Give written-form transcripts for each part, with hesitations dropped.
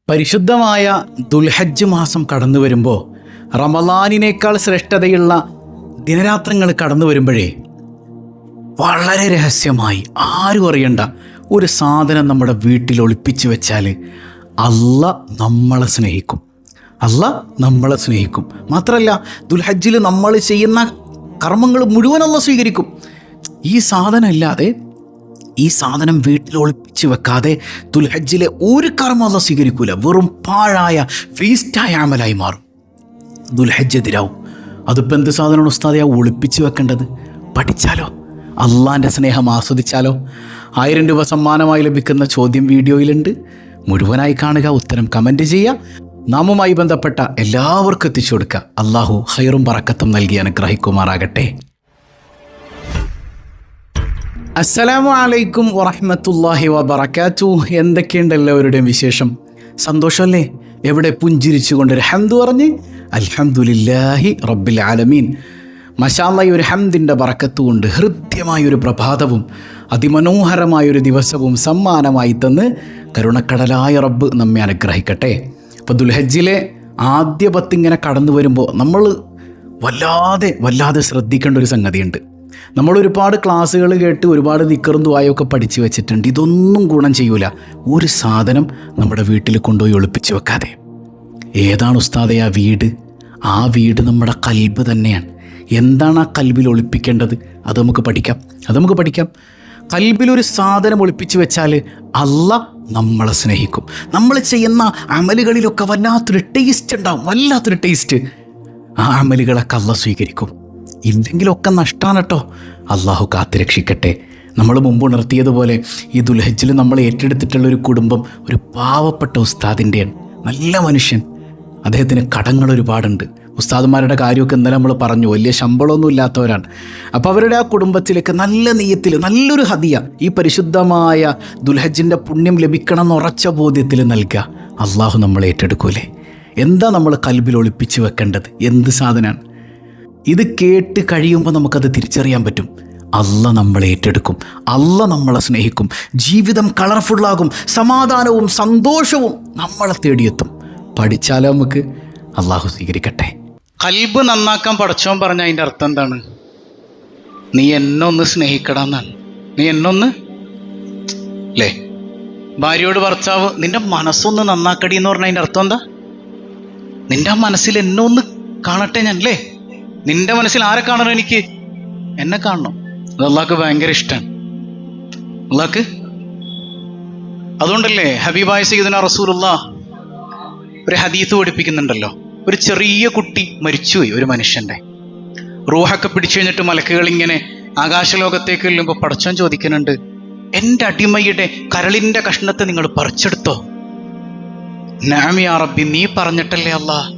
പരിശുദ്ധമായ ദുൽഹജ്ജ് മാസം കടന്നു വരുമ്പോൾ റമളാനിനേക്കാൾ ശ്രേഷ്ഠതയുള്ള ദിനരാത്രങ്ങൾ കടന്നു വരുമ്പോഴേ വളരെ രഹസ്യമായി ആരും അറിയണ്ട ഒരു സാധനം നമ്മുടെ വീട്ടിൽ ഒളിപ്പിച്ച് വെച്ചാൽ അല്ലാഹ് നമ്മളെ സ്നേഹിക്കും. അല്ലാഹ് നമ്മളെ സ്നേഹിക്കും. മാത്രമല്ല ദുൽഹജ്ജിൽ നമ്മൾ ചെയ്യുന്ന കർമ്മങ്ങൾ മുഴുവൻ അല്ലാഹ് സ്വീകരിക്കും. ഈ സാധനം ഇല്ലാതെ, ഈ സാധനം വീട്ടിൽ ഒളിപ്പിച്ച് വെക്കാതെ ദുൽഹജ്ജിലെ ഒരു കർമ്മം അല്ലാഹ് സ്വീകരിക്കൂല. വെറും പാഴായ വേസ്റ്റായ അമലായി മാറും. ദുൽഹജ്ജ് എതിരാവും. അതിപ്പോൾ എന്ത് സാധനമാണ് ഉസ്താദെ ഒളിപ്പിച്ച് വെക്കേണ്ടത്? പഠിച്ചാലോ, അള്ളാൻ്റെ സ്നേഹം ആസ്വദിച്ചാലോ? 1000 രൂപ സമ്മാനമായി ലഭിക്കുന്ന ചോദ്യം വീഡിയോയിലുണ്ട്. മുഴുവനായി കാണുക, ഉത്തരം കമൻറ്റ് ചെയ്യുക. നാമുമായി ബന്ധപ്പെട്ട എല്ലാവർക്കും എത്തിച്ചു കൊടുക്കുക. അള്ളാഹു ഖൈറും ബറക്കത്തും നൽകി അനുഗ്രഹിക്കുമാറാകട്ടെ. അസ്സലാമു അലൈക്കും വറഹ്മത്തുള്ളാഹി വബറകാതുഹു. എന്തൊക്കെയുണ്ട് എല്ലാവരുടെയും വിശേഷം? സന്തോഷമല്ലേ? എവിടെ പുഞ്ചിരിച്ചുകൊണ്ടൊരു ഹംദ് പറഞ്ഞ് അൽഹംദുലില്ലാഹി റബ്ബിൽ ആലമീൻ. മാഷാഅല്ലാഹ്, ഒരു ഹംദിൻ്റെ ബറക്കത്ത് കൊണ്ട് ഹൃദ്യമായൊരു പ്രഭാതവും അതിമനോഹരമായൊരു ദിവസവും സമ്മാനമായി തന്ന് കരുണക്കടലായ റബ്ബ് നമ്മെ അനുഗ്രഹിക്കട്ടെ. അപ്പോൾ ദുൽഹജ്ജിലെ ആദ്യ 10 ഇങ്ങനെ കടന്നു വരുമ്പോൾ നമ്മൾ വല്ലാതെ ശ്രദ്ധിക്കേണ്ട ഒരു സംഗതിയുണ്ട്. നമ്മളൊരുപാട് ക്ലാസ്സുകൾ കേട്ട് ഒരുപാട് ദിക്റും ദുആയൊക്കെ പഠിച്ചു വെച്ചിട്ടുണ്ട്. ഇതൊന്നും ഗുണം ചെയ്യൂല ഒരു സാധനം നമ്മുടെ വീട്ടിൽ കൊണ്ടുപോയി ഒളിപ്പിച്ച് വെക്കാതെ. ഏതാണ് ഉസ്താദെ ആ വീട്? ആ വീട് നമ്മുടെ കൽബ് തന്നെയാണ്. എന്താണ് ആ കൽബിൽ ഒളിപ്പിക്കേണ്ടത്? അത് നമുക്ക് പഠിക്കാം. കൽബിലൊരു സാധനം ഒളിപ്പിച്ച് വെച്ചാൽ അല്ലാഹ് നമ്മളെ സ്നേഹിക്കും. നമ്മൾ ചെയ്യുന്ന അമലുകളിലൊക്കെ വല്ലാത്തൊരു ടേസ്റ്റ് ഉണ്ടാവും, വല്ലാത്തൊരു ടേസ്റ്റ്. ആ അമലുകളൊക്കെ അല്ലാഹ് സ്വീകരിക്കും. ഇല്ലെങ്കിലൊക്കെ നഷ്ടമാണ് കേട്ടോ. അള്ളാഹു കാത്തുരക്ഷിക്കട്ടെ. നമ്മൾ മുമ്പ് ഉണർത്തിയതുപോലെ ഈ ദുൽഹജ്ജിൽ നമ്മൾ ഏറ്റെടുത്തിട്ടുള്ളൊരു കുടുംബം ഒരു പാവപ്പെട്ട ഉസ്താദിൻ്റെയാണ്. നല്ല മനുഷ്യൻ. അദ്ദേഹത്തിന് കടങ്ങൾ ഒരുപാടുണ്ട്. ഉസ്താദുമാരുടെ കാര്യമൊക്കെ ഇന്നലെ നമ്മൾ പറഞ്ഞു, വലിയ ശമ്പളമൊന്നും ഇല്ലാത്തവരാണ്. അപ്പോൾ അവരുടെ ആ കുടുംബത്തിലേക്ക് നല്ല നെയ്യത്തിൽ നല്ലൊരു ഹദിയ, ഈ പരിശുദ്ധമായ ദുൽഹജ്ജിൻ്റെ പുണ്യം ലഭിക്കണം എന്ന് ഉറച്ച ബോധ്യത്തിൽ നൽകുക. അള്ളാഹു നമ്മളെ ഏറ്റെടുക്കൂലേ? എന്താ നമ്മൾ കൽബിൽ ഒളിപ്പിച്ച് വെക്കേണ്ടത്? എന്ത് സാധനമാണ്? ഇത് കേട്ട് കഴിയുമ്പോൾ നമുക്കത് തിരിച്ചറിയാൻ പറ്റും. അല്ലാഹ് നമ്മളെ ഏറ്റെടുക്കും. അല്ലാഹ് നമ്മളെ സ്നേഹിക്കും. ജീവിതം കളർഫുള്ളാകും. സമാധാനവും സന്തോഷവും നമ്മളെ തേടിയെത്തും. പഠിച്ചാലോ നമുക്ക്? അള്ളാഹു സ്വീകരിക്കട്ടെ. കൽബ് നന്നാക്കാൻ പടച്ചോൻ പറഞ്ഞ അതിൻ്റെ അർത്ഥം എന്താണ്? നീ എന്നെ ഒന്ന് സ്നേഹിക്കടാന്നാണ്. നീ എന്നൊന്ന് അല്ലേ? ഭാര്യയോട് ഭർത്താവ് നിന്റെ മനസ്സൊന്ന് നന്നാക്കടി എന്ന് പറഞ്ഞ അതിൻ്റെ അർത്ഥം എന്താ? നിന്റെ മനസ്സിൽ എന്നെ ഒന്ന് കാണട്ടെ ഞാൻ, അല്ലേ? നിന്റെ മനസ്സിൽ ആരെ കാണണം? എനിക്ക് എന്നെ കാണണം. അത് അള്ളാഹ്ക്ക് ഭയങ്കര ഇഷ്ടമാണ്. അള്ളാഹ്ക്ക് അതുകൊണ്ടല്ലേ ഹബീബായ സയ്യിദുനാ റസൂലുള്ളാഹ് ഒരു ഹദീസ് പഠിപ്പിക്കുന്നുണ്ടല്ലോ. ഒരു ചെറിയ കുട്ടി മരിച്ചുപോയി, ഒരു മനുഷ്യൻ്റെ റൂഹൊക്കെ പിടിച്ചു കഴിഞ്ഞിട്ട് മലക്കുകൾ ഇങ്ങനെ ആകാശലോകത്തേക്ക് ചെല്ലുമ്പോൾ പടച്ചോൻ ചോദിക്കുന്നുണ്ട്, എൻ്റെ അടിമയുടെ കരളിൻ്റെ കഷ്ണത്തെ നിങ്ങൾ പറിച്ചെടുത്തോ? നഅം യാ റബ്ബി, നീ പറഞ്ഞിട്ടല്ലേ അല്ലാഹ്.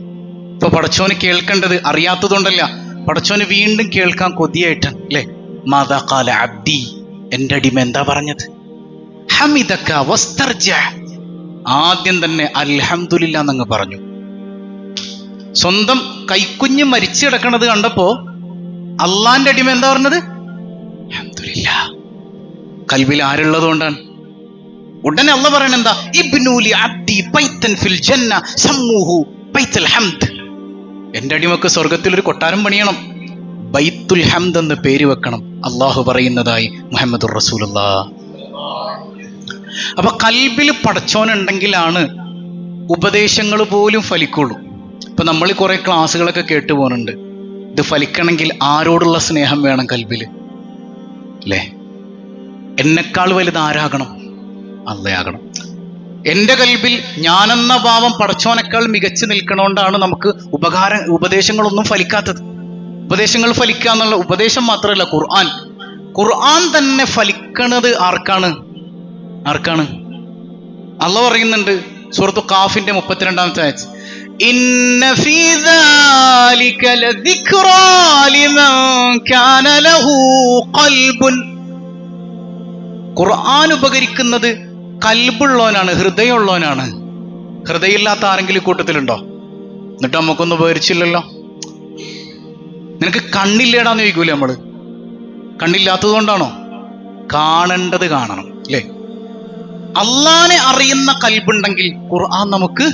ഇപ്പൊ പടച്ചോന് കേൾക്കേണ്ടത് അറിയാത്തതുകൊണ്ടല്ല, പടച്ചോന് വീണ്ടും കേൾക്കാൻ കൊതിയായിട്ടാണ്, അല്ലേ? മാദാ ഖാല അബ്ദി, എൻ്റെ അടിമ എന്താ പറഞ്ഞത്? ഹമിദക വസ്തർജ, ആദ്യം തന്നെ അൽഹംദുലില്ലാ എന്നങ്ങ് പറഞ്ഞു. സ്വന്തം കൈക്കുഞ്ഞ് മരിച്ചു കിടക്കണത് കണ്ടപ്പോ അള്ളാന്റെ അടിമ എന്താ പറഞ്ഞത്? അൽഹംദുലില്ലാ. കൽബിൽ ആരുള്ളത് കൊണ്ടാണ്. ഉടനെ അള്ളാഹ് പറയണ എന്താ? ഇബ്നൂലി അബ്ദി ബൈതൻ ഫിൽ ജന്ന സമ്മൂഹു ബൈത്തുൽ ഹംദ്, എൻ്റെ അടിമക്ക് സ്വർഗത്തിൽ ഒരു കൊട്ടാരം പണിയണം, ബൈത്തുൽ ഹംദ് എന്ന് പേര് വെക്കണം. അള്ളാഹു പറയുന്നതായി മുഹമ്മദുർ റസൂലുള്ളാഹ്. അപ്പൊ കൽബിൽ പടച്ചോനുണ്ടെങ്കിലാണ് ഉപദേശങ്ങൾ പോലും ഫലിക്കുള്ളൂ. ഇപ്പൊ നമ്മൾ കുറെ ക്ലാസ്സുകളൊക്കെ കേട്ടു പോകുന്നുണ്ട്. ഇത് ഫലിക്കണമെങ്കിൽ ആരോടുള്ള സ്നേഹം വേണം കൽബില്, അല്ലേ? എന്നെക്കാൾ വലുത് ആരാകണം? അള്ളയാകണം. എൻ്റെ കൽബിൽ ഞാനെന്ന ഭാവം പടച്ചോനേക്കാൾ മികച്ചു നിൽക്കണോണ്ടാണ് നമുക്ക് ഉപദേശങ്ങളൊന്നും ഫലിക്കാത്തത്. ഉപദേശങ്ങൾ ഫലിക്കുക എന്നുള്ള ഉപദേശം മാത്രമല്ല, ഖുർആൻ തന്നെ ഫലിക്കണത് ആർക്കാണ്? അള്ളാഹ് പറയുന്നുണ്ട് സൂറത്തു ഖാഫിന്റെ 32-ാമത്തെ ആയത്ത്, ഇന്ന ഫീ ദാലിക ലദിക്റാ ലിമൻ കാന ലഹു ഖൽബുൻ. ഖുർആൻ ഉപകരിക്കുന്നത് കൽബുള്ളവനാണ്, ഹൃദയമുള്ളവനാണ്. ഹൃദയമില്ലാത്ത ആരെങ്കിലും കൂട്ടത്തിലുണ്ടോ? എന്നിട്ട് നമുക്കൊന്നും ഉപകരിച്ചില്ലല്ലോ. നിനക്ക് കണ്ണില്ലേടാന്ന് ചോദിക്കൂലേ നമ്മള്? കണ്ണില്ലാത്തത് കൊണ്ടാണോ? കാണേണ്ടത് കാണണം, അല്ലേ? അള്ളാനെ അറിയുന്ന കൽബുണ്ടെങ്കിൽ ഖുർആൻ നമുക്ക്,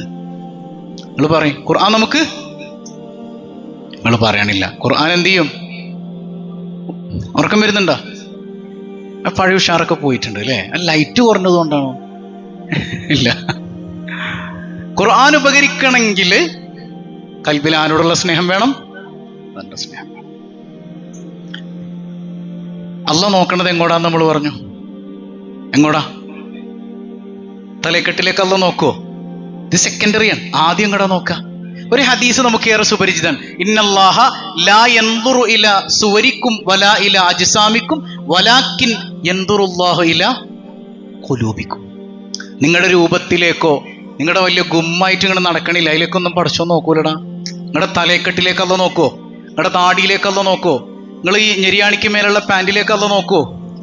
നിങ്ങൾ പറയും ഖുർആൻ നമുക്ക്, നിങ്ങൾ പറയണില്ല. ഖുർആൻ എന്ത് ചെയ്യും? ഉറക്കം വരുന്നുണ്ടോ? പഴയ ഉഷാറൊക്കെ പോയിട്ടുണ്ട് അല്ലേ? ലൈറ്റ് കുറഞ്ഞത് കൊണ്ടാണോ? ഇല്ല. ഖുർആൻ ഉപകരിക്കണമെങ്കിൽ കൽബിൽ ആരോടുള്ള സ്നേഹം വേണം? നല്ല സ്നേഹം വേണം. അള്ളാഹ് നോക്കണത് എങ്ങോട്ടാന്ന് നമ്മൾ പറഞ്ഞു. എങ്ങോട്ടാ? തലക്കെട്ടിലേക്ക് അള്ളാഹ് നോക്കുവോ? ഇത് സെക്കൻഡറിയാണ്. ആദ്യം എങ്ങോട്ടാ നോക്ക? ഒരു ഹദീസ് നമുക്ക് ഏറെ സുപരിചിതൻ. ഇന്നല്ലാഹ ലാ യൻദുറു ഇലാ സുവരിക്കും വലാ ഇലാ അജ്സാമിക്കും വലാകിൻ യൻദുറുല്ലാഹു ഇലാ ഖുലൂബിക്കും. നിങ്ങളുടെ രൂപത്തിലേക്കോ നിങ്ങളുടെ വലിയ ഗുമ്മായിട്ട് ഇങ്ങനെ നടക്കണില്ല, അതിലേക്കൊന്നും പടച്ചോ നോക്കൂലടാ. നിങ്ങളുടെ തലക്കെട്ടിലേക്കല്ല നോക്കോ? നിങ്ങളുടെ താടിയിലേക്കല്ല നോക്കോ? നിങ്ങൾ ഈ ഞെരിയാണിക്ക് മേലുള്ള പാൻറിലേക്കല്ല നോക്കോ?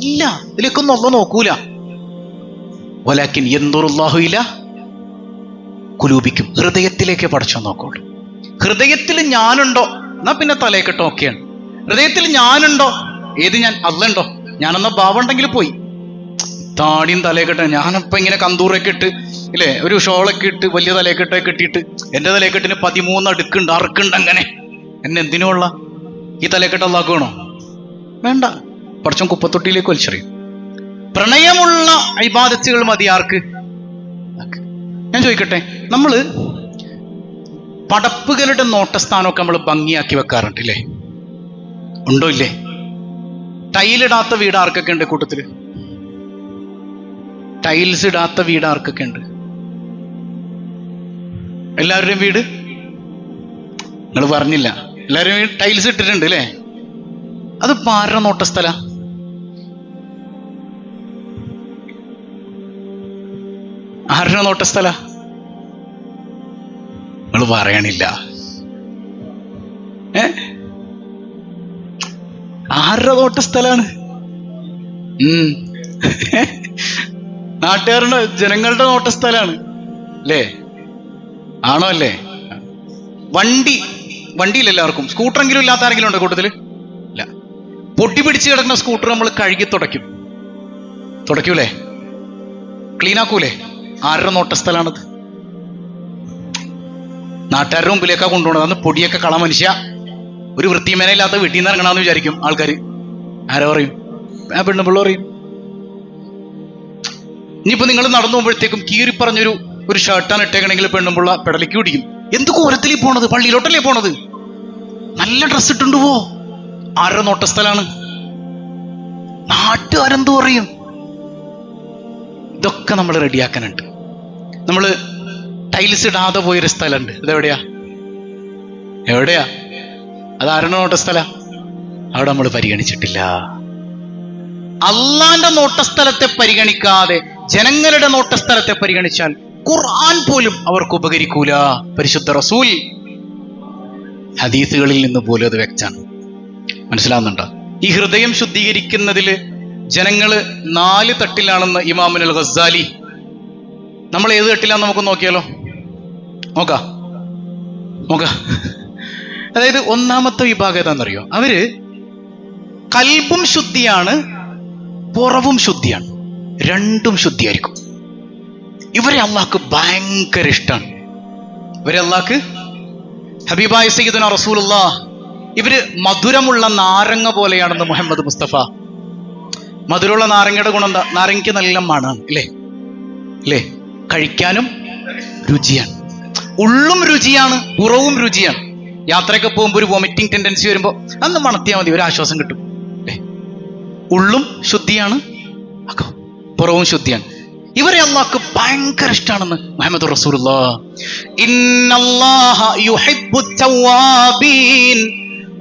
ഇല്ല, ഇതിലേക്കൊന്നും അല്ല നോക്കൂല. വലാകിൻ യൻദുറുല്ലാഹു ഇലാ ഖുലൂബിക്കും. ഹൃദയത്തിലേക്ക് പടച്ചോ നോക്കുള്ളൂ. ഹൃദയത്തിൽ ഞാനുണ്ടോ എന്നാ പിന്നെ തലക്കെട്ട് ഓക്കെയാണ്. ഹൃദയത്തിൽ ഞാനുണ്ടോ? ഏത് ഞാൻ? അല്ലുണ്ടോ? ഞാനെന്ന ഭാവം ഉണ്ടെങ്കിൽ പോയി. താടിയും തലക്കെട്ട് ഞാനിപ്പോ ഇങ്ങനെ കന്തൂറൊക്കെ ഇട്ട് ഇല്ലേ, ഒരു ഷോളൊക്കെ ഇട്ട് വലിയ തലക്കെട്ടൊക്കെ ഇട്ടിട്ട് എന്റെ തലക്കെട്ടിന് 13 അടുക്കുണ്ട്, അറക്കുണ്ട്. അങ്ങനെ എന്നെ എന്തിനുള്ള ഈ തലക്കെട്ട് അല്ലാക്കണോ? വേണ്ട. പടച്ചോൻ കുപ്പത്തൊട്ടിയിലേക്ക് വലിച്ചെറിയും. പ്രണയമുള്ള ഇബാദത്തുകൾ മതി ആർക്ക്? ഞാൻ ചോദിക്കട്ടെ, നമ്മള് പടപ്പുകളുടെ നോട്ടസ്ഥാനമൊക്കെ നമ്മൾ ഭംഗിയാക്കി വെക്കാറുണ്ട് ഇല്ലേ? ഉണ്ടോ ഇല്ലേ? ടൈലിടാത്ത വീട് ആർക്കൊക്കെ ഉണ്ട് കൂട്ടത്തില്? ടൈൽസ് ഇടാത്ത വീട് ആർക്കൊക്കെ ഉണ്ട്? എല്ലാവരുടെയും വീട് നിങ്ങൾ പറഞ്ഞില്ല. എല്ലാവരും വീട് ടൈൽസ് ഇട്ടിട്ടുണ്ട് അല്ലേ? അത് ആരുടെ നോട്ടസ്ഥല? ആരുടെ നോട്ടസ്ഥല? നിങ്ങൾ പറയണില്ല. ആരുടെ നോട്ടസ്ഥലാണ്? നാട്ടുകാരുടെ, ജനങ്ങളുടെ നോട്ടസ്ഥലാണ് അല്ലേ? ആണോ അല്ലേ? വണ്ടിയിൽ എല്ലാവർക്കും, സ്കൂട്ടറെങ്കിലും ഇല്ലാത്ത ആരെങ്കിലും ഉണ്ടോ കൂട്ടത്തില്? ഇല്ല. പൊട്ടി പിടിച്ച് കിടക്കുന്ന സ്കൂട്ടർ നമ്മൾ കഴുകി തുടയ്ക്കൂലേ? ക്ലീൻ ആക്കൂലേ? ആരുടെ നോട്ടസ്ഥലാണത്? നാട്ടുകാരുടെ മുമ്പിലേക്കാ കൊണ്ടുപോകണത്. അന്ന് പൊടിയൊക്കെ കള മനുഷ്യ, ഒരു വൃത്തിമേനയില്ലാത്ത വീട്ടിൽ നിന്ന് ഇറങ്ങണമെന്ന് വിചാരിക്കും ആൾക്കാർ. ആരോ പറയും? ആ പെണ്ണുപിള്ള പറയും. ഇനിയിപ്പോ നിങ്ങൾ നടന്നു പോകുമ്പോഴത്തേക്കും കീറി പറഞ്ഞൊരു ഷർട്ടാണ് ഇട്ടേക്കണെങ്കിൽ പെണ്ണുമ്പുള്ള പെടലേക്ക് പിടിക്കും. എന്ത് കോലത്തിലേ പോണത്? പള്ളിയിലോട്ടല്ലേ പോണത്? നല്ല ഡ്രസ് ഇട്ടുണ്ട് പോ. ആരുടെ നോട്ടസ്ഥലാണ്? നാട്ടുകാരെന്തു പറയും? ഇതൊക്കെ നമ്മൾ റെഡിയാക്കാനുണ്ട്. നമ്മള് ടൈൽസ് ഇടാതെ പോയൊരു സ്ഥലമുണ്ട്. ഇതെവിടെയാ? അത് ആരുടെ നോട്ടസ്ഥല? അവിടെ നമ്മൾ പരിഗണിച്ചിട്ടില്ല. അള്ളാന്റെ നോട്ടസ്ഥലത്തെ പരിഗണിക്കാതെ ജനങ്ങളുടെ നോട്ടസ്ഥലത്തെ പരിഗണിച്ചാൽ ഖുർആൻ പോലും അവർക്ക് ഉപകരിക്കൂല. പരിശുദ്ധ റസൂൽ ഹദീസുകളിൽ നിന്ന് പോലും അത് വ്യക്തമാണ്. മനസ്സിലാവുന്നുണ്ടോ? ഈ ഹൃദയം ശുദ്ധീകരിക്കുന്നതില് ജനങ്ങള് 4 തട്ടിലാണെന്ന് ഇമാമുൽ ഗസാലി. നമ്മൾ ഏത് തട്ടിലാന്ന് നമുക്ക് നോക്കിയാലോ? നോക്കാം. അതായത് ഒന്നാമത്തെ വിഭാഗം ഏതാണെന്നറിയോ? അവര് കൽബും ശുദ്ധിയാണ്, പുറവും ശുദ്ധിയാണ്, രണ്ടും ശുദ്ധിയായിരിക്കും. ഇവരെ അള്ളാഹ്ക്ക് ഭയങ്കര ഇഷ്ടമാണ്. ഇവരെ അള്ളാഹ്ക്ക് ഹബീബായ സയ്യിദുനാ റസൂലുള്ളാഹ് ഇവര് മധുരമുള്ള നാരങ്ങ പോലെയാണെന്ന് മുഹമ്മദ് മുസ്തഫ. മധുരമുള്ള നാരങ്ങയുടെ ഗുണം എന്താ? നാരങ്ങയ്ക്ക് നല്ല മണമാണ് അല്ലേ? കഴിക്കാനും രുചിയാണ്. ഉള്ളും രുചിയാണ്, പുറവും രുചിയാണ്. യാത്രയൊക്കെ പോകുമ്പോൾ ഒരു വോമിറ്റിംഗ് ടെൻഡൻസി വരുമ്പോൾ അന്ന് മണത്തിയാൽ മതി, ഒരു ആശ്വാസം കിട്ടും അല്ലേ? ഉള്ളും ശുദ്ധിയാണ്, പുറവും ശുദ്ധിയാണ്. ഇവരെ അള്ളാഹ്ക്ക് ഭയങ്കര ഇഷ്ടമാണെന്ന് മുഹമ്മദ് റസൂലുള്ളാഹ്. ഇന്നല്ലാഹ യുഹിബ്ബുത് തവ്വാബീൻ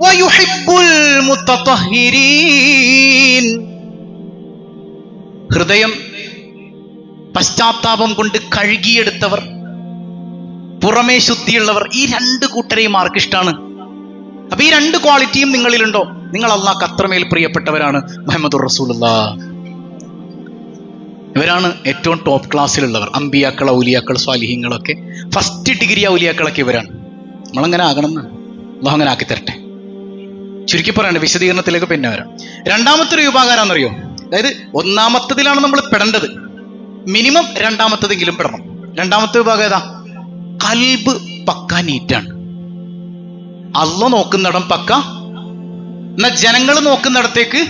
വയുഹിബ്ബുൽ മുത്തത്വഹിരീൻ. ഹൃദയം പശ്ചാത്താപം കൊണ്ട് കഴുകിയെടുത്തവർ, പുറമേ ശുദ്ധിയുള്ളവർ, ഈ 2 കൂട്ടരെയും ആർക്കിഷ്ടാണ്? അപ്പൊ ഈ 2 ക്വാളിറ്റിയും നിങ്ങളിലുണ്ടോ? നിങ്ങൾ അള്ളാഹ്ക്ക് അത്രമേൽ പ്രിയപ്പെട്ടവരാണ് മുഹമ്മദ് റസൂലുള്ളാഹ്. ഇവരാണ് ഏറ്റവും ടോപ്പ് ക്ലാസ്സിലുള്ളവർ. അമ്പിയാക്കൾ, ഔലിയാക്കൾ, സ്വാലിഹീങ്ങളൊക്കെ ഫസ്റ്റ് ഡിഗ്രി ഔലിയാക്കളൊക്കെ ഇവരാണ്. നമ്മളങ്ങനെ ആകണം എന്ന് അള്ളാഹു അങ്ങനെ ആക്കി തരട്ടെ. ചുരുക്കി പറയണ്ട, വിശദീകരണത്തിലേക്ക് പിന്നെ വരാം. രണ്ടാമത്തെ ഒരു വിഭാഗം ആരാന്നറിയോ? അതായത് ഒന്നാമത്തതിലാണ് നമ്മൾ പെടേണ്ടത്. മിനിമം രണ്ടാമത്തതെങ്കിലും പെടണം. രണ്ടാമത്തെ വിഭാഗം ഏതാ? കൽബ് പക്ക നീറ്റാണ്. അള്ള നോക്കുന്നിടം പക്ക, എന്നാ ജനങ്ങൾ നോക്കുന്നിടത്തേക്ക്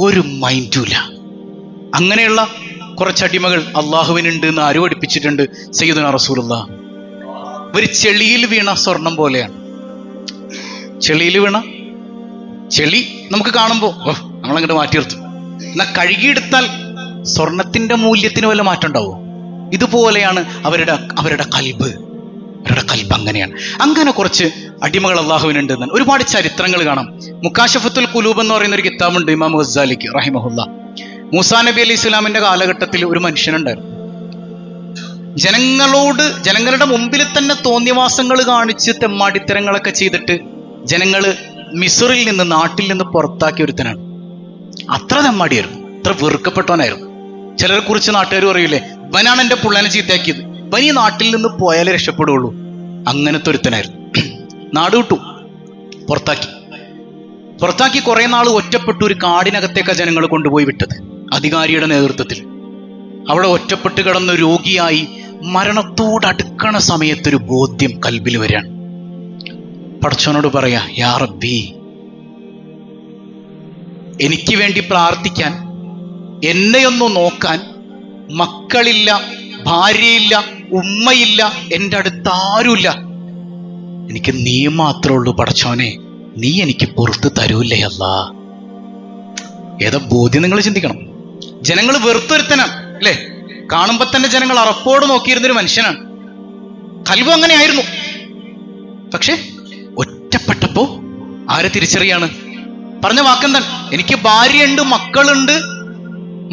ഒരു മൈൻഡുമില്ല. അങ്ങനെയുള്ള കുറച്ചടിമകൾ അള്ളാഹുവിനുണ്ട് എന്ന് ആരും പഠിപ്പിച്ചിട്ടുണ്ട്. സയ്യിദുനാ റസൂലുള്ളാഹ് ഒരു ചെളിയിൽ വീണ സ്വർണം പോലെയാണ്. ചെളിയിൽ വീണ ചെളി നമുക്ക് കാണുമ്പോൾ നമ്മളങ്ങോട്ട് മാറ്റി നിർത്തും. എന്നാൽ കഴുകിയെടുത്താൽ സ്വർണത്തിന്റെ മൂല്യത്തിന് വല്ല മാറ്റം ഉണ്ടാവുമോ? ഇതുപോലെയാണ് അവരുടെ കൽബ്. അവരുടെ കൽബ് അങ്ങനെയാണ്. അങ്ങനെ കുറച്ച് അടിമകൾ അള്ളാഹുവിനുണ്ട്. ഒരുപാട് ചരിത്രങ്ങൾ കാണാം. മുക്കാശഫത്തുൽ ഖുലൂബ് എന്ന് പറയുന്ന ഒരു കിതാബുണ്ട് ഇമാം ഗസ്സാലിക്ക് റഹിമഹുല്ലാ. മൂസാ നബി അലൈഹി ഇസ്ലാമിന്റെ കാലഘട്ടത്തിൽ ഒരു മനുഷ്യനുണ്ടായിരുന്നു. ജനങ്ങളുടെ മുമ്പിൽ തന്നെ തോന്നിയവാസങ്ങൾ കാണിച്ച് തെമ്മാടിത്തരങ്ങളൊക്കെ ചെയ്തിട്ട് ജനങ്ങള് മിസ്റിൽ നിന്ന്, നാട്ടിൽ നിന്ന് പുറത്താക്കിയ ഒരുത്തനാണ്. അത്ര തെമ്മാടിയായിരുന്നു, അത്ര വെറുക്കപ്പെട്ടവനായിരുന്നു. ചിലരെ കുറിച്ച് നാട്ടുകാർ പറയൂലേ, ഇവനാണ് എന്റെ പുള്ളനെ ചീത്തയാക്കിയത്, ഇവൻ ഈ നാട്ടിൽ നിന്ന് പോയാലേ രക്ഷപ്പെടുകയുള്ളൂ. അങ്ങനത്തെ ഒരുത്തനായിരുന്നു. നാട് വിട്ടു, പുറത്താക്കി കുറെ നാൾ ഒറ്റപ്പെട്ടു. ഒരു കാടിനകത്തേക്കാണ് ജനങ്ങൾ കൊണ്ടുപോയി വിട്ടത് അധികാരിയുടെ നേതൃത്വത്തിൽ. അവിടെ ഒറ്റപ്പെട്ട് കിടന്ന് രോഗിയായി മരണത്തോടടുക്കണ സമയത്തൊരു ബോധ്യം കൽബിൽ വരികയാണ്. പടച്ചോനോട് പറയാ, യാ റബ്ബി, എനിക്ക് വേണ്ടി പ്രാർത്ഥിക്കാൻ, എന്നെയൊന്നു നോക്കാൻ മക്കളില്ല, ഭാര്യയില്ല, ഉമ്മയില്ല, എൻ്റെ അടുത്ത് ആരുമില്ല. എനിക്ക് നീ മാത്രമേ ഉള്ളൂ പടച്ചോനെ, നീ എനിക്ക് പുറത്ത് തരൂല്ലേ അല്ലാ. ഏതാ ബോധ്യം നിങ്ങൾ ചിന്തിക്കണം. ജനങ്ങൾ വെറുത്തൊരുത്തനാണ് അല്ലേ? കാണുമ്പോ തന്നെ ജനങ്ങൾ അറപ്പോട് നോക്കിയിരുന്നൊരു മനുഷ്യനാണ്. കൽബ് അങ്ങനെയായിരുന്നു. പക്ഷെ ഒറ്റപ്പെട്ടപ്പോ ആരെ തിരിച്ചറിയാണ്? പറഞ്ഞ വാക്കെന്താണ്? എനിക്ക് ഭാര്യയുണ്ട്, മക്കളുണ്ട്,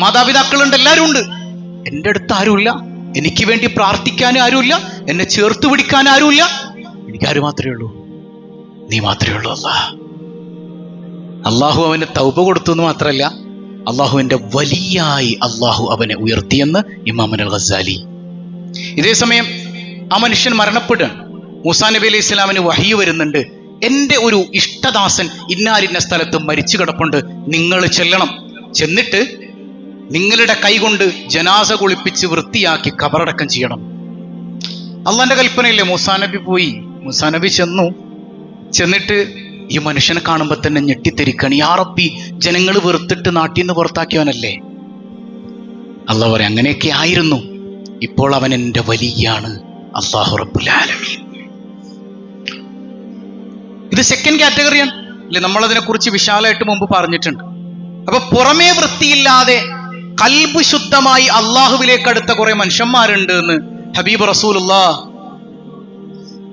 മാതാപിതാക്കളുണ്ട്, എല്ലാവരും ഉണ്ട്. എൻ്റെ അടുത്ത് ആരുമില്ല, എനിക്ക് വേണ്ടി പ്രാർത്ഥിക്കാൻ ആരുമില്ല, എന്നെ ചേർത്ത് പിടിക്കാൻ ആരുമില്ല. എനിക്കാര് മാത്രമേ ഉള്ളൂ? നീ മാത്രമേ ഉള്ളൂ അല്ലാ. അള്ളാഹു അവന് തൗബ കൊടുത്തു എന്ന് മാത്രമല്ല, അള്ളാഹുവിന്റെ വലിയായി അള്ളാഹു അവനെ ഉയർത്തിയെന്ന് ഇമാം അൽ ഗസ്സാലി. ഇതേ സമയം ആ മനുഷ്യൻ മരണപ്പെടുകയാണ്. മൂസാ നബി അലൈഹി ഇസ്ലാമിന് വഹി വരുന്നുണ്ട്, എൻ്റെ ഒരു ഇഷ്ടദാസൻ ഇന്നാലിന്ന സ്ഥലത്ത് മരിച്ചു കിടപ്പുണ്ട്, നിങ്ങൾ ചെല്ലണം, ചെന്നിട്ട് നിങ്ങളുടെ കൈകൊണ്ട് ജനാസ കുളിപ്പിച്ച് വൃത്തിയാക്കി ഖബറടക്കം ചെയ്യണം. അള്ളാന്റെ കൽപ്പനയില്ലേ? മൂസാ നബി പോയി. മൂസാ നബി ചെന്നിട്ട് ഈ മനുഷ്യനെ കാണുമ്പോൾ തന്നെ ഞെട്ടിത്തെരിക്കാണ്. യാ റബ്ബി, ജനങ്ങൾ വെറുത്തിട്ട് നാട്ടിൽ നിന്ന് പുറത്താക്കിയവനല്ലേ? അള്ളാഹ് പറയാം, അങ്ങനെയൊക്കെ ആയിരുന്നു, ഇപ്പോൾ അവൻ എൻ്റെ വലിയാണ് അല്ലാഹു റബ്ബുൽ ആലമീൻ. ഇത് സെക്കൻഡ് കാറ്റഗറിയാണ് അല്ലെ? നമ്മളതിനെ കുറിച്ച് വിശാലമായിട്ട് മുമ്പ് പറഞ്ഞിട്ടുണ്ട്. അപ്പൊ പുറമേ വൃത്തിയില്ലാതെ കൽബ് ശുദ്ധമായി അള്ളാഹുവിലേക്ക് അടുത്ത കുറെ മനുഷ്യന്മാരുണ്ട് എന്ന് ഹബീബ് റസൂലുള്ളാഹ്.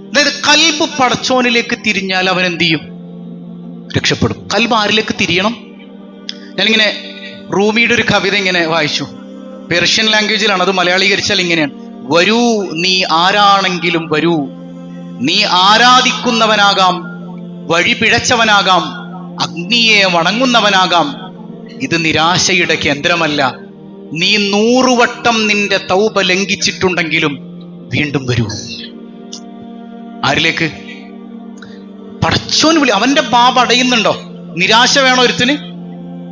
അതായത് കൽബ് പടച്ചോനിലേക്ക് തിരിഞ്ഞാൽ അവൻ എന്ത് ചെയ്യും? രക്ഷപ്പെടും. കൽബ് ആരിലേക്ക് തിരിയണം? ഞാനിങ്ങനെ റൂമിയുടെ ഒരു കവിത ഇങ്ങനെ വായിച്ചു. പെർഷ്യൻ ലാംഗ്വേജിലാണ്, അത് മലയാളീകരിച്ചാൽ ഇങ്ങനെയാണ്: വരൂ നീ ആരാണെങ്കിലും വരൂ, നീ ആരാധിക്കുന്നവനാകാം, വഴി പിഴച്ചവനാകാം, അഗ്നിയെ വണങ്ങുന്നവനാകാം, ഇത് നിരാശയുടെ കേന്ദ്രമല്ല. നീ 100 വട്ടം നിന്റെ തൗബ ലംഘിച്ചിട്ടുണ്ടെങ്കിലും വീണ്ടും വരൂ. ആരിലേക്ക്? പടച്ചോൻ വിളി. അവന്റെ പാപ അടയുന്നുണ്ടോ? നിരാശ വേണോ ഒരുത്തിന്?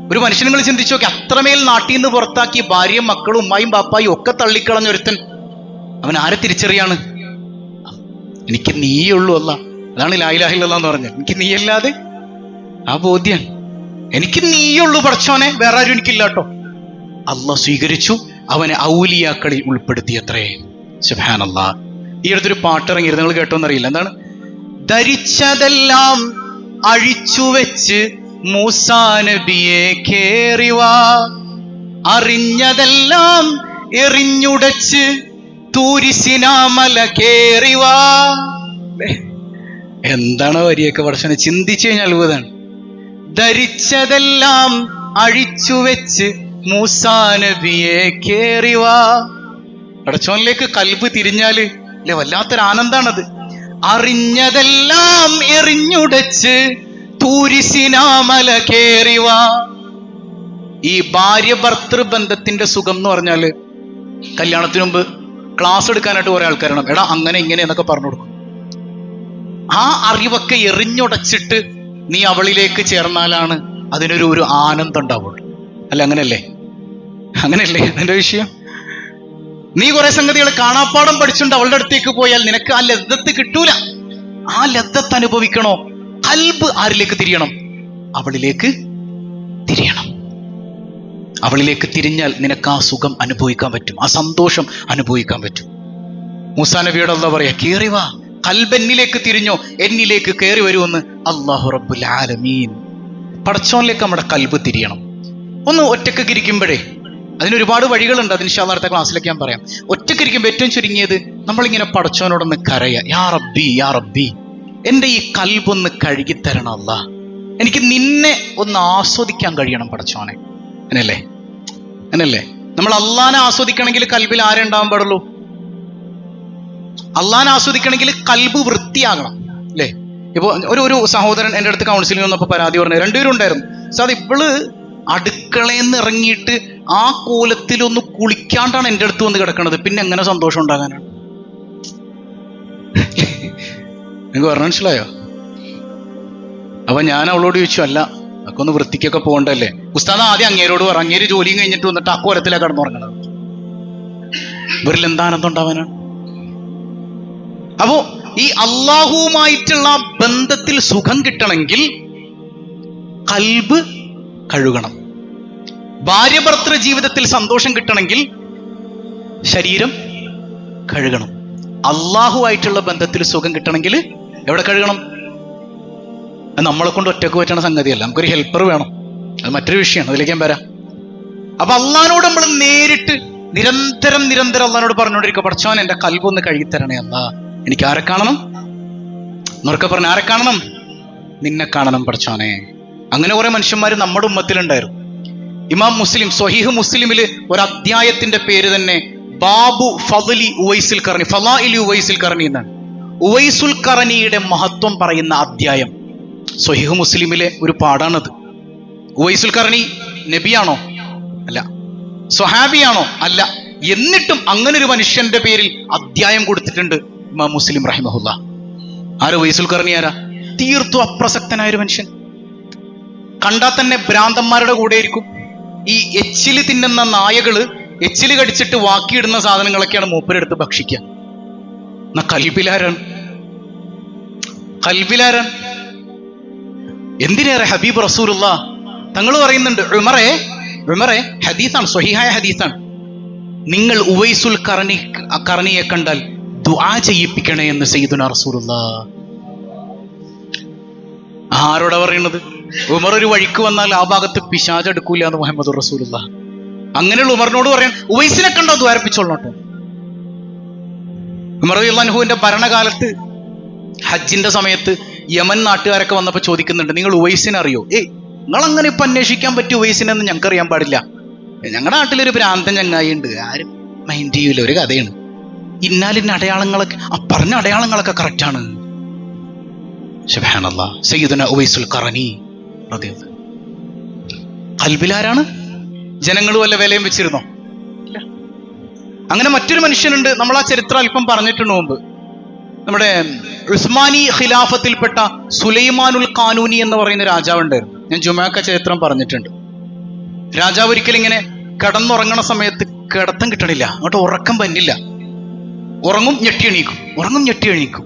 ഒരു മനുഷ്യനെ നിങ്ങൾ ചിന്തിച്ചു നോക്കി. അത്രമേൽ നാട്ടിൽ നിന്ന് പുറത്താക്കി ഭാര്യയും മക്കളും ഉമ്മായും പാപ്പായും ഒക്കെ തള്ളിക്കളഞ്ഞ ഒരുത്തൻ, അവൻ ആരെ തിരിച്ചറിയാണ്? എനിക്ക് നീയുള്ളൂ അല്ല. അതാണ് ലാ ഇലാഹ ഇല്ലല്ലാഹ് എന്ന് പറഞ്ഞത്. എനിക്ക് നീയല്ലാതെ ആ ബോധ്യം. എനിക്ക് നീയുള്ളൂ പടച്ചോനെ, വേറെ ആരും എനിക്കില്ല കേട്ടോ. അള്ളാഹ് സ്വീകരിച്ചു, അവനെ ഔലിയാക്കളിൽ ഉൾപ്പെടുത്തിയത്രേ. സുബ്ഹാനല്ലാഹ്. ഈ അടുത്തൊരു പാട്ടിറങ്ങിയിരുന്നു, നിങ്ങൾ കേട്ടോന്നറിയില്ല. എന്താണ്? ധരിച്ചതെല്ലാം അഴിച്ചുവെച്ച് മൂസാ നബിയെ കേറിവാ, അറിഞ്ഞതെല്ലാം എറിഞ്ഞുടച്ച് തൂരിസിനാമല കേറിവാ. എന്താണ് വരിയൊക്കെ പടച്ചോനെ? ചിന്തിച്ചു കഴിഞ്ഞാൽ അത്ഭുതമാണ്. ധരിച്ചതെല്ലാം അഴിച്ചുവെച്ച് മൂസാ നബിയെ കേറിവാ. പടച്ചോനിലേക്ക് കൽബ് തിരിഞ്ഞാല് അല്ലെ വല്ലാത്തൊരു ആനന്ദാണത്. അറിഞ്ഞതെല്ലാം എറിഞ്ഞുടച്ച് തൂരിസിനാമല കേറിവാ. ഈ ഭാര്യ ഭർത്തൃ ബന്ധത്തിന്റെ സുഖം എന്ന് പറഞ്ഞാല്, കല്യാണത്തിന് മുമ്പ് ക്ലാസ് എടുക്കാനായിട്ട് കുറെ ആൾക്കാരാണ്, എടാ അങ്ങനെ ഇങ്ങനെ എന്നൊക്കെ പറഞ്ഞു കൊടുക്കും. ആ അറിവൊക്കെ എറിഞ്ഞുടച്ചിട്ട് നീ അവളിലേക്ക് ചേർന്നാലാണ് അതിനൊരു ആനന്ദം ഉണ്ടാവുള്ളൂ. അല്ല, അങ്ങനെയല്ലേ? അങ്ങനെയല്ലേ അതിന്റെ വിഷയം? നീ കുറെ സംഗതികൾ കാണാപ്പാടം പഠിച്ചുകൊണ്ട് അവളുടെ അടുത്തേക്ക് പോയാൽ നിനക്ക് ആ ലദ്ദത്ത് കിട്ടൂല. ആ ലദ്ദത്ത് അനുഭവിക്കണോ? ഖൽബ് ആരിലേക്ക് തിരിയണം? അവളിലേക്ക് തിരിയണം. അവളിലേക്ക് തിരിഞ്ഞാൽ നിനക്ക് ആ സുഖം അനുഭവിക്കാൻ പറ്റും, ആ സന്തോഷം അനുഭവിക്കാൻ പറ്റും. മൂസാ നബിയോട് അല്ലാഹു പറയാ, കേറി വാ, ഖൽബ് എന്നിലേക്ക് തിരിഞ്ഞോ, എന്നിലേക്ക് കയറി വരുമെന്ന്. അല്ലാഹു റബ്ബുൽ ആലമീൻ. പടച്ചോനിലേക്ക് നമ്മുടെ ഖൽബ് തിരിയണം. ഒന്ന് ഒറ്റയ്ക്ക് ഇരിക്കുമ്പോഴേ, അതിനൊരുപാട് വഴികളുണ്ട്, അത് ഇൻഷാ അല്ലാഹ് അടുത്ത ക്ലാസ്സിലേക്ക് ഞാൻ പറയാം. ഒറ്റയ്ക്ക് ഇരിക്കുമ്പോൾ ഏറ്റവും ചുരുങ്ങിയത് നമ്മളിങ്ങനെ പടച്ചോനോടൊന്ന് കരയാ, യാ റബ്ബി യാ റബ്ബി, എൻ്റെ ഈ ഖൽബൊന്ന് കഴുകിത്തരണം അല്ലാ, എനിക്ക് നിന്നെ ഒന്ന് ആസ്വദിക്കാൻ കഴിയണം പടച്ചോനെ. അങ്ങനല്ലേ? അങ്ങനല്ലേ? നമ്മൾ അള്ളാനെ ആസ്വദിക്കണമെങ്കിൽ ഖൽബിൽ ആരുണ്ടാവാൻ പാടുള്ളൂ? അള്ളാനെ ആസ്വദിക്കണമെങ്കിൽ ഖൽബ് വൃത്തിയാകണം, അല്ലേ? ഇപ്പൊ ഒരു സഹോദരൻ എൻ്റെ അടുത്ത് കൗൺസിലിംഗ് വന്നപ്പോൾ പരാതി പറഞ്ഞു, രണ്ടുപേരും ഉണ്ടായിരുന്നു. സാർ, ഇവള് അടുക്കളയിൽ നിന്ന് ഇറങ്ങിയിട്ട് ആ കോലത്തിലൊന്ന് കുളിക്കാണ്ടാണ് എൻ്റെ അടുത്ത് വന്ന് കിടക്കണത്, പിന്നെ എങ്ങനെ സന്തോഷം ഉണ്ടാകാനാണ്? നിങ്ങൾക്ക് പറഞ്ഞ മനസ്സിലായോ? അപ്പൊ ഞാൻ അവളോട് ചോദിച്ചു, അല്ല അതൊക്കെ ഒന്ന് വൃത്തിക്കൊക്കെ പോകണ്ടല്ലേ ഉസ്താദ്? ആദ്യം അങ്ങേരോട് പറ, അങ്ങേര് ജോലിയും കഴിഞ്ഞിട്ട് വന്നിട്ട് ആ കോലത്തിലാണ് കിടന്നുറങ്ങണത്, ഇവരിൽ എന്താ ആനന്ദം ഉണ്ടാവാനാണ്? അപ്പോ ഈ അള്ളാഹുവുമായിട്ടുള്ള ബന്ധത്തിൽ സുഖം കിട്ടണമെങ്കിൽ ഖൽബ് കഴുകണം. ഭാര്യ ഭർത്തൃ ജീവിതത്തിൽ സന്തോഷം കിട്ടണമെങ്കിൽ ശരീരം കഴുകണം. അള്ളാഹുവായിട്ടുള്ള ബന്ധത്തിൽ സുഖം കിട്ടണമെങ്കിൽ എവിടെ കഴുകണം? നമ്മളെ കൊണ്ട് ഒറ്റക്ക് പറ്റണ സംഗതിയല്ല, നമുക്കൊരു ഹെൽപ്പർ വേണം, അത് മറ്റൊരു വിഷയമാണ്, അതിലേക്ക് ഞാൻ വരാം. അപ്പൊ അള്ളാഹിനോട് നമ്മൾ നേരിട്ട് നിരന്തരം അള്ളാഹിനോട് പറഞ്ഞുകൊണ്ടിരിക്കുക, പടച്ചോൻ എൻ്റെ ഖൽബൊന്ന് കഴുകിത്തരണേ അല്ലാ, എനിക്ക് ആരെ കാണണം? എന്നൊക്കെ പറഞ്ഞ ആരെ കാണണം? നിന്നെ കാണണം പടച്ചോനെ. അങ്ങനെ കുറെ മനുഷ്യന്മാർ നമ്മുടെ ഉമ്മത്തിലുണ്ടായിരുന്നു. ഇമാം മുസ്ലിം സ്വഹീഹ് മുസ്ലിമില് ഒരു അധ്യായത്തിന്റെ പേര് തന്നെ ബാബു ഫളി ഉവൈസുൽ ഖർനി, ഫളാഇലി ഉവൈസുൽ ഖർനി എന്നാണ്. ഉവൈസുൽ ഖർനിയുടെ മഹത്വം പറയുന്ന അധ്യായം സ്വഹീഹ് മുസ്ലിമിലെ ഒരു പാഠാണത്. ഉവൈസുൽ ഖർനി നബിയാണോ? അല്ല. സ്വഹാബിയാണോ? അല്ല. എന്നിട്ടും അങ്ങനെ ഒരു മനുഷ്യന്റെ പേരിൽ അധ്യായം കൊടുത്തിട്ടുണ്ട് ഇമാം മുസ്ലിം റഹിമഹുല്ലാ. ആര്? ഉവൈസുൽ ഖർനി ആരാ? തീർത്തും അപ്രസക്തനായ ഒരു മനുഷ്യൻ. കണ്ടാൽ തന്നെ ഭ്രാന്തന്മാരുടെ കൂടെ ആയിരിക്കും. ഈ എച്ചില് തിന്നുന്ന നായകള് എച്ചില് കടിച്ചിട്ട് വാക്കിയിടുന്ന സാധനങ്ങളൊക്കെയാണ് മൂപ്പരെടുത്ത് ഭക്ഷിക്കുക. എന്നാ കൽബിലാരാണ്? കൽബിലാരാണ്? എന്തിനേറെ ഹബീബ് റസൂലുള്ളാഹ് തങ്ങൾ പറയുന്നുണ്ട്, ഉമറെ ഹദീസാണ്, സ്വഹീഹായ ഹദീസാണ്, നിങ്ങൾ ഉവൈസുൽ ഖർനിയെ കണ്ടാൽ ദുആ ചെയ്യിപ്പിക്കണേ എന്ന് സയ്യിദുനാ റസൂലുള്ളാഹ്. ആരോടാ പറയുന്നത്? ഉമർ ഒരു വഴിക്ക് വന്നാൽ ആ ഭാഗത്ത് പിശാച് എടുക്കൂല എന്ന് മുഹമ്മദ് റസൂലുള്ളാഹ്. അങ്ങനെയുള്ള ഉമറിനോട് പറയാൻ, ഉവൈസിനെ കണ്ടോ ദ്വാരപ്പിച്ചോളോട്ടെ. ഉമർ റളിയല്ലാഹു അൻഹുവിന്റെ ഭരണകാലത്ത് ഹജ്ജിന്റെ സമയത്ത് യമൻ നാട്ടുകാരൊക്കെ വന്നപ്പോൾ ചോദിക്കുന്നുണ്ട്, നിങ്ങൾ ഉവൈസിനെ അറിയോ? നിങ്ങൾ അങ്ങനെ ഇപ്പൊ അന്വേഷിക്കാൻ പറ്റിയ ഉവൈസിനെന്ന് ഞങ്ങൾക്ക് അറിയാൻ പാടില്ല, ഞങ്ങളുടെ നാട്ടിലൊരു ഭ്രാന്തൻ ചങ്ങായി ഉണ്ട്, ആരും മൈൻഡ് ചെയ്യൂല, ഒരു കഥയാണ്, ഇന്നാലിന്ന അടയാളങ്ങളൊക്കെ, ആ പറഞ്ഞ അടയാളങ്ങളൊക്കെ കറക്റ്റാണ്. സുബ്ഹാനല്ലാഹ്. സയ്യിദുനാ ഉവൈസുൽ ഖർനി റളിയല്ലാഹു. ഖൽബിലാരാണ്? ജനങ്ങൾ വല്ല വിലയും വെച്ചിരുന്നോ? അങ്ങനെ മറ്റൊരു മനുഷ്യനുണ്ട്, നമ്മൾ ആ ചരിത്രം അല്പം പറഞ്ഞിട്ടുണ്ട് മുമ്പ്. നമ്മുടെ ഉസ്മാനി ഖിലാഫത്തിൽപ്പെട്ട സുലൈമാനുൽ ഖാനൂനി എന്ന് പറയുന്ന രാജാവുണ്ടായിരുന്നു. ഞാൻ ജുമാക്ക ചരിത്രം പറഞ്ഞിട്ടുണ്ട്. രാജാവ് ഒരിക്കലും ഇങ്ങനെ കിടന്നുറങ്ങണ സമയത്ത് കിടത്തം കിട്ടണില്ല, അങ്ങോട്ട് ഉറക്കം പറ്റില്ല, ഉറങ്ങും ഞെട്ടി എണീക്കും.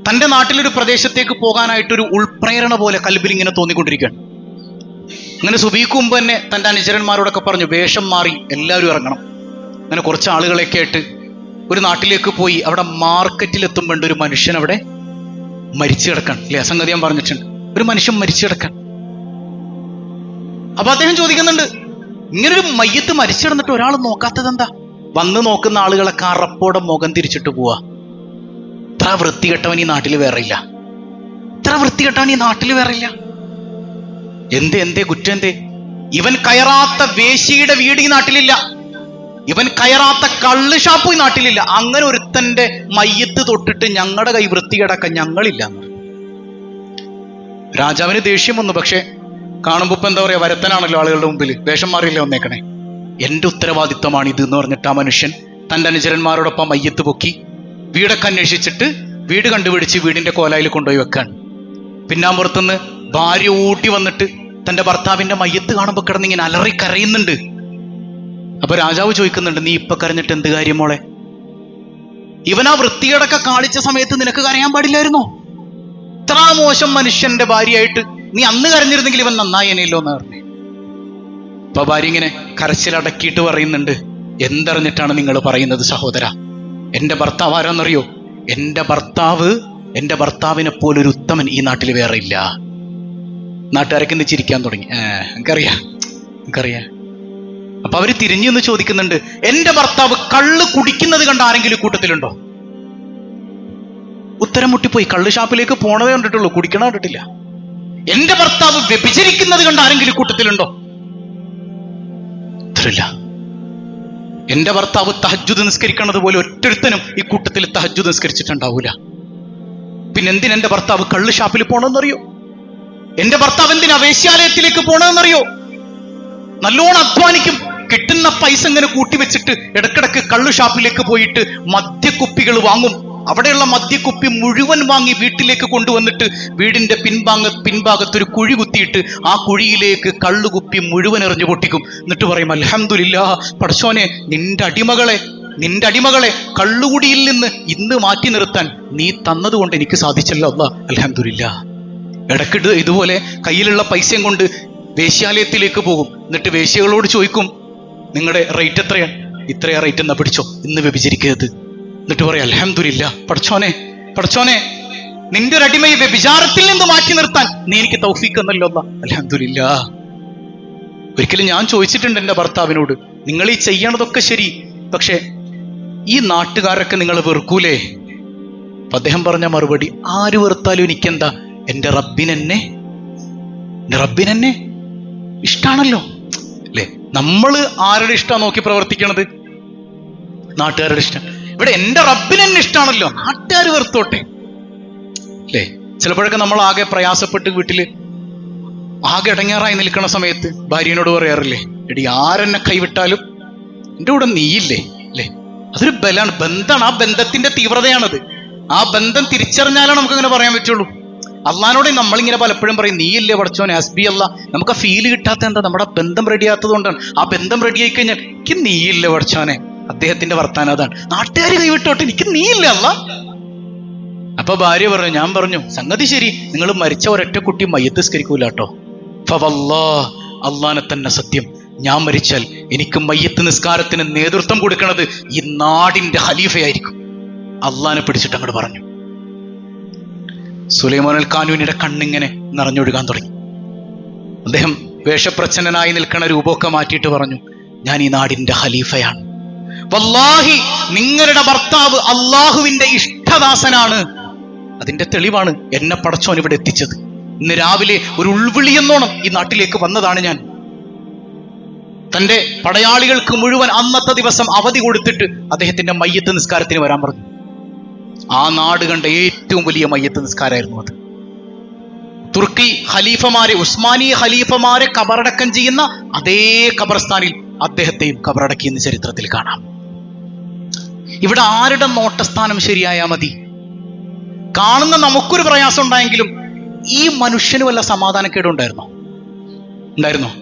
തൻ്റെ നാട്ടിലൊരു പ്രദേശത്തേക്ക് പോകാനായിട്ടൊരു ഉൾപ്രേരണ പോലെ കൽബിൽ ഇങ്ങനെ തോന്നിക്കൊണ്ടിരിക്കുകയാണ്. അങ്ങനെ സുബീക്ക് മുമ്പ് തന്നെ തൻ്റെ അനുചരന്മാരോടൊക്കെ പറഞ്ഞു, വേഷം മാറി എല്ലാവരും ഇറങ്ങണം. അങ്ങനെ കുറച്ച് ആളുകളെയൊക്കെ ആയിട്ട് ഒരു നാട്ടിലേക്ക് പോയി. അവിടെ മാർക്കറ്റിലെത്തുമ്പോണ്ട് ഒരു മനുഷ്യൻ അവിടെ മരിച്ചു കിടക്കാൻ. അല്ലേ? അസംഗതി ഞാൻ പറഞ്ഞിട്ടുണ്ട്, ഒരു മനുഷ്യൻ മരിച്ചു കിടക്കാൻ. അപ്പൊ അദ്ദേഹം ചോദിക്കുന്നുണ്ട്, ഇങ്ങനൊരു മയ്യത്ത് മരിച്ചു കിടന്നിട്ട് ഒരാൾ നോക്കാത്തത് എന്താ? വന്ന് നോക്കുന്ന ആളുകളൊക്കെ അറപ്പോടെ മുഖം തിരിച്ചിട്ട് പോവാ. ഇത്ര വൃത്തികെട്ടവൻ ഈ നാട്ടിൽ വേറെ ഇല്ല, എന്തേ കുറ്റം എന്തേ? ഇവൻ കയറാത്ത വേശിയുടെ വീട് ഈ നാട്ടിലില്ല, ഇവൻ കയറാത്ത കള്ള് ഷാപ്പ് ഈ നാട്ടിലില്ല. അങ്ങനെ ഒരുത്തന്റെ മയ്യത്ത് തൊട്ടിട്ട് ഞങ്ങളുടെ കൈ വൃത്തികേടാക്കാൻ ഞങ്ങളില്ല. രാജാവിന് ദേഷ്യം വന്നു. പക്ഷെ കാണുമ്പോ ഇപ്പൊ എന്താ പറയാ, വരത്തനാണല്ലോ ആളുകളുടെ മുമ്പിൽ, വേഷം മാറിയില്ലേ വന്നേക്കണേ, എന്റെ ഉത്തരവാദിത്വമാണ് ഇത് എന്ന് പറഞ്ഞിട്ട് ആ മനുഷ്യൻ തന്റെ അനുചരന്മാരോടൊപ്പം മയ്യത്ത് പൊക്കി വീടൊക്കെ അന്വേഷിച്ചിട്ട് വീട് കണ്ടുപിടിച്ച് വീടിന്റെ കോലായിൽ കൊണ്ടുപോയി വെക്കാൻ. പിന്നാമ്പുറത്തുനിന്ന് ഭാര്യ ഊട്ടി വന്നിട്ട് തന്റെ ഭർത്താവിന്റെ മയ്യത്ത് കാണുമ്പോൾ കിടന്നിങ്ങനെ അലറി കരയുന്നുണ്ട്. അപ്പൊ രാജാവ് ചോദിക്കുന്നുണ്ട്, നീ ഇപ്പൊ കരഞ്ഞിട്ട് എന്ത് കാര്യം മോളെ? ഇവൻ ആ വൃത്തികേടൊക്കെ കാണിച്ച സമയത്ത് നിനക്ക് കരയാൻ പാടില്ലായിരുന്നോ? ഇത്ര മോശം മനുഷ്യന്റെ ഭാര്യയായിട്ട് നീ അന്ന് കരഞ്ഞിരുന്നെങ്കിൽ ഇവൻ നന്നായേനല്ലോ എന്ന് പറഞ്ഞു. അപ്പൊ ഭാര്യ ഇങ്ങനെ കരച്ചിലടക്കിയിട്ട് പറയുന്നുണ്ട്, എന്തറിഞ്ഞിട്ടാണ് നിങ്ങൾ പറയുന്നത് സഹോദര? എന്റെ ഭർത്താവ് ആരാന്നറിയോ? എന്റെ ഭർത്താവിനെ പോലൊരു ഉത്തമൻ ഈ നാട്ടിൽ വേറെ ഇല്ല. നാട്ടുകാരൊക്കെ ഇന്ന് ചിരിക്കാൻ തുടങ്ങി. എനിക്കറിയാം. അപ്പൊ അവര് തിരിഞ്ഞു ചോദിക്കുന്നുണ്ട്, എന്റെ ഭർത്താവ് കള്ള് കുടിക്കുന്നത് കണ്ട ആരെങ്കിലും കൂട്ടത്തിലുണ്ടോ? ഉത്തരം മുട്ടിപ്പോയി. കള്ള് ഷാപ്പിലേക്ക് പോണതേ കണ്ടിട്ടുള്ളൂ, കുടിക്കണ കണ്ടിട്ടില്ല. എന്റെ ഭർത്താവ് വ്യഭിചരിക്കുന്നത് കണ്ട ആരെങ്കിലും കൂട്ടത്തിലുണ്ടോ? ഉത്തരമില്ല. എന്റെ ഭർത്താവ് തഹജ്ജുദ് നിസ്കരിക്കണത് പോലെ ഒറ്റൊരുത്തനും ഈ കൂട്ടത്തിൽ തഹജ്ജുദ് നിസ്കരിച്ചിട്ടുണ്ടാവൂല. പിന്നെ എന്തിന് എന്റെ ഭർത്താവ് കള്ള് ഷാപ്പിൽ പോണെന്നറിയോ? എന്റെ ഭർത്താവ് എന്തിനാ വേശ്യാലയത്തിലേക്ക് പോണെന്നറിയോ? നല്ലോണം അധ്വാനിക്കും, കിട്ടുന്ന പൈസ ഇങ്ങനെ കൂട്ടിവെച്ചിട്ട് ഇടക്കിടക്ക് കള്ളു ഷാപ്പിലേക്ക് പോയിട്ട് മദ്യക്കുപ്പികൾ വാങ്ങും. അവിടെയുള്ള മദ്യക്കുപ്പി മുഴുവൻ വാങ്ങി വീട്ടിലേക്ക് കൊണ്ടുവന്നിട്ട് വീടിന്റെ പിൻഭാഗത്തൊരു കുഴി കുത്തിയിട്ട് ആ കുഴിയിലേക്ക് കള്ളുകുപ്പി മുഴുവൻ എറിഞ്ഞു പൊട്ടിക്കും. എന്നിട്ട് പറയും, അൽഹംദുലില്ലാഹ് പടച്ചോനെ, നിന്റെ അടിമകളെ കള്ളുകുടിയിൽ നിന്ന് ഇന്ന് മാറ്റി നിർത്താൻ നീ തന്നതുകൊണ്ട് എനിക്ക് സാധിച്ചല്ലോ അല്ലാഹ്, അൽഹംദുലില്ലാഹ്. ഇടക്കിട്ട് ഇതുപോലെ കയ്യിലുള്ള പൈസയും കൊണ്ട് വേശ്യാലയത്തിലേക്ക് പോകും. എന്നിട്ട് വേശ്യകളോട് ചോദിക്കും, നിങ്ങളുടെ റേറ്റ് എത്രയാണ്? ഇത്രയാ റേറ്റ്, എന്നാ പിടിച്ചോ, ഇന്ന് വ്യഭിചരിക്കരുത്. എന്നിട്ട് പറയാം, അൽഹംദുലില്ലാഹ് പടച്ചോനെ നിന്റെ ഒരു അടിമയെ വ്യഭിചാരത്തിൽ നിന്ന് മാറ്റി നിർത്താൻ നീ എനിക്ക് തൗഫീഖ് എന്നല്ലോ അല്ലാഹ്, അൽഹംദുലില്ലാഹ്. ഒരിക്കലും ഞാൻ ചോദിച്ചിട്ടുണ്ട് എൻ്റെ ഭർത്താവിനോട്, നിങ്ങൾ ഈ ചെയ്യണതൊക്കെ ശരി, പക്ഷെ ഈ നാട്ടുകാരൊക്കെ നിങ്ങൾ വെറുക്കൂലേ? അപ്പൊ അദ്ദേഹം പറഞ്ഞ മറുപടി, ആര് വെറുത്താലും എനിക്കെന്താ, എൻ്റെ റബ്ബിനെന്നെ ഇഷ്ടാണല്ലോ അല്ലേ? നമ്മള് ആരുടെ ഇഷ്ടം നോക്കി പ്രവർത്തിക്കണത്? നാട്ടുകാരുടെ ഇഷ്ടം. ഇവിടെ എൻ്റെ റബ്ബിനെന്നെ ഇഷ്ടാണല്ലോ, നാട്ടുകാർ വെറുത്തോട്ടെ അല്ലേ? ചിലപ്പോഴൊക്കെ നമ്മൾ ആകെ പ്രയാസപ്പെട്ട് വീട്ടില് ആകെ ഇടങ്ങേറായി നിൽക്കുന്ന സമയത്ത് ഭാര്യനോട് പറയാറില്ലേ, എടി ആരെന്നെ കൈവിട്ടാലും എൻ്റെ കൂടെ നീയില്ലേ അല്ലേ? അതൊരു ബലാണ്, ബന്ധമാണ്. ആ ബന്ധത്തിന്റെ തീവ്രതയാണത്. ആ ബന്ധം തിരിച്ചറിഞ്ഞാലാണ് നമുക്ക് ഇങ്ങനെ പറയാൻ പറ്റുള്ളൂ. അള്ളഹാനോട് നമ്മളിങ്ങനെ പലപ്പോഴും പറയും, നീയില്ലേ പടച്ചോനെ, ഹസ്ബി അല്ല. നമുക്ക് ആ ഫീല് കിട്ടാത്ത എന്താ? നമ്മുടെ ബന്ധം റെഡിയാത്തത് കൊണ്ടാണ്. ആ ബന്ധം റെഡി ആയി കഴിഞ്ഞാൽ എനിക്ക് നീയില്ല പടച്ചോനെ, അദ്ദേഹത്തിന്റെ വർത്താനം അതാണ്, നാട്ടുകാർ കൈവിട്ടോട്ടെ, എനിക്ക് നീയില്ല അല്ല. അപ്പൊ ഭാര്യ പറഞ്ഞു, ഞാൻ പറഞ്ഞു, സംഗതി ശരി, നിങ്ങൾ മരിച്ച ഒരൊറ്റ കുട്ടി മയ്യത്ത് നിസ്കരിക്കൂല കേട്ടോ. അള്ളാനെ തന്നെ സത്യം, ഞാൻ മരിച്ചാൽ എനിക്ക് മയ്യത്ത് നിസ്കാരത്തിന് നേതൃത്വം കൊടുക്കുന്നത് ഈ നാടിന്റെ ഖലീഫയായിരിക്കും. അള്ളാനെ പിടിച്ചിട്ട് അങ്ങോട്ട് പറഞ്ഞു. സുലൈമാൻ അൽ ഖാനൂനിയുടെ കണ്ണിങ്ങനെ നിറഞ്ഞൊഴുകാൻ തുടങ്ങി. അദ്ദേഹം വേഷപ്രച്ഛന്നനായി നിൽക്കുന്ന രൂപമൊക്കെ മാറ്റിയിട്ട് പറഞ്ഞു, ഞാൻ ഈ നാടിന്റെ ഖലീഫയാണ്. വല്ലാഹി നിങ്ങളുടെ ഭർത്താവ് അള്ളാഹുവിന്റെ ഇഷ്ടദാസനാണ്. അതിന്റെ തെളിവാണ് എന്നെ പടച്ചോൻ ഇവിടെ എത്തിച്ചത്. ഇന്ന് രാവിലെ ഒരു ഉൾവിളി എന്നോണം ഈ നാട്ടിലേക്ക് വന്നതാണ് ഞാൻ. തന്റെ പടയാളികൾക്ക് മുഴുവൻ അന്നത്തെ ദിവസം അവധി കൊടുത്തിട്ട് അദ്ദേഹത്തിന്റെ മയ്യത്ത് നിസ്കാരത്തിന് വരാൻ പറഞ്ഞു. ആ നാട് കണ്ട ഏറ്റവും വലിയ മയ്യത്ത് നിസ്കാരമായിരുന്നു അത്. തുർക്കി ഖലീഫമാരെ, ഉസ്മാനിയ ഖലീഫമാരെ കബറടക്കം ചെയ്യുന്ന അതേ ഖബർസ്ഥാനിൽ അദ്ദേഹത്തെയും കബറടക്കിയെന്ന് ചരിത്രത്തിൽ കാണാം. ഇവിടെ ആരുടെ നോട്ടസ്ഥാനം ശരിയായാൽ മതി? കാണുന്ന നമുക്കൊരു പ്രയാസം ഉണ്ടായെങ്കിലും ഈ മനുഷ്യന് വല്ല സമാധാനക്കേടുണ്ടായിരുന്നോ?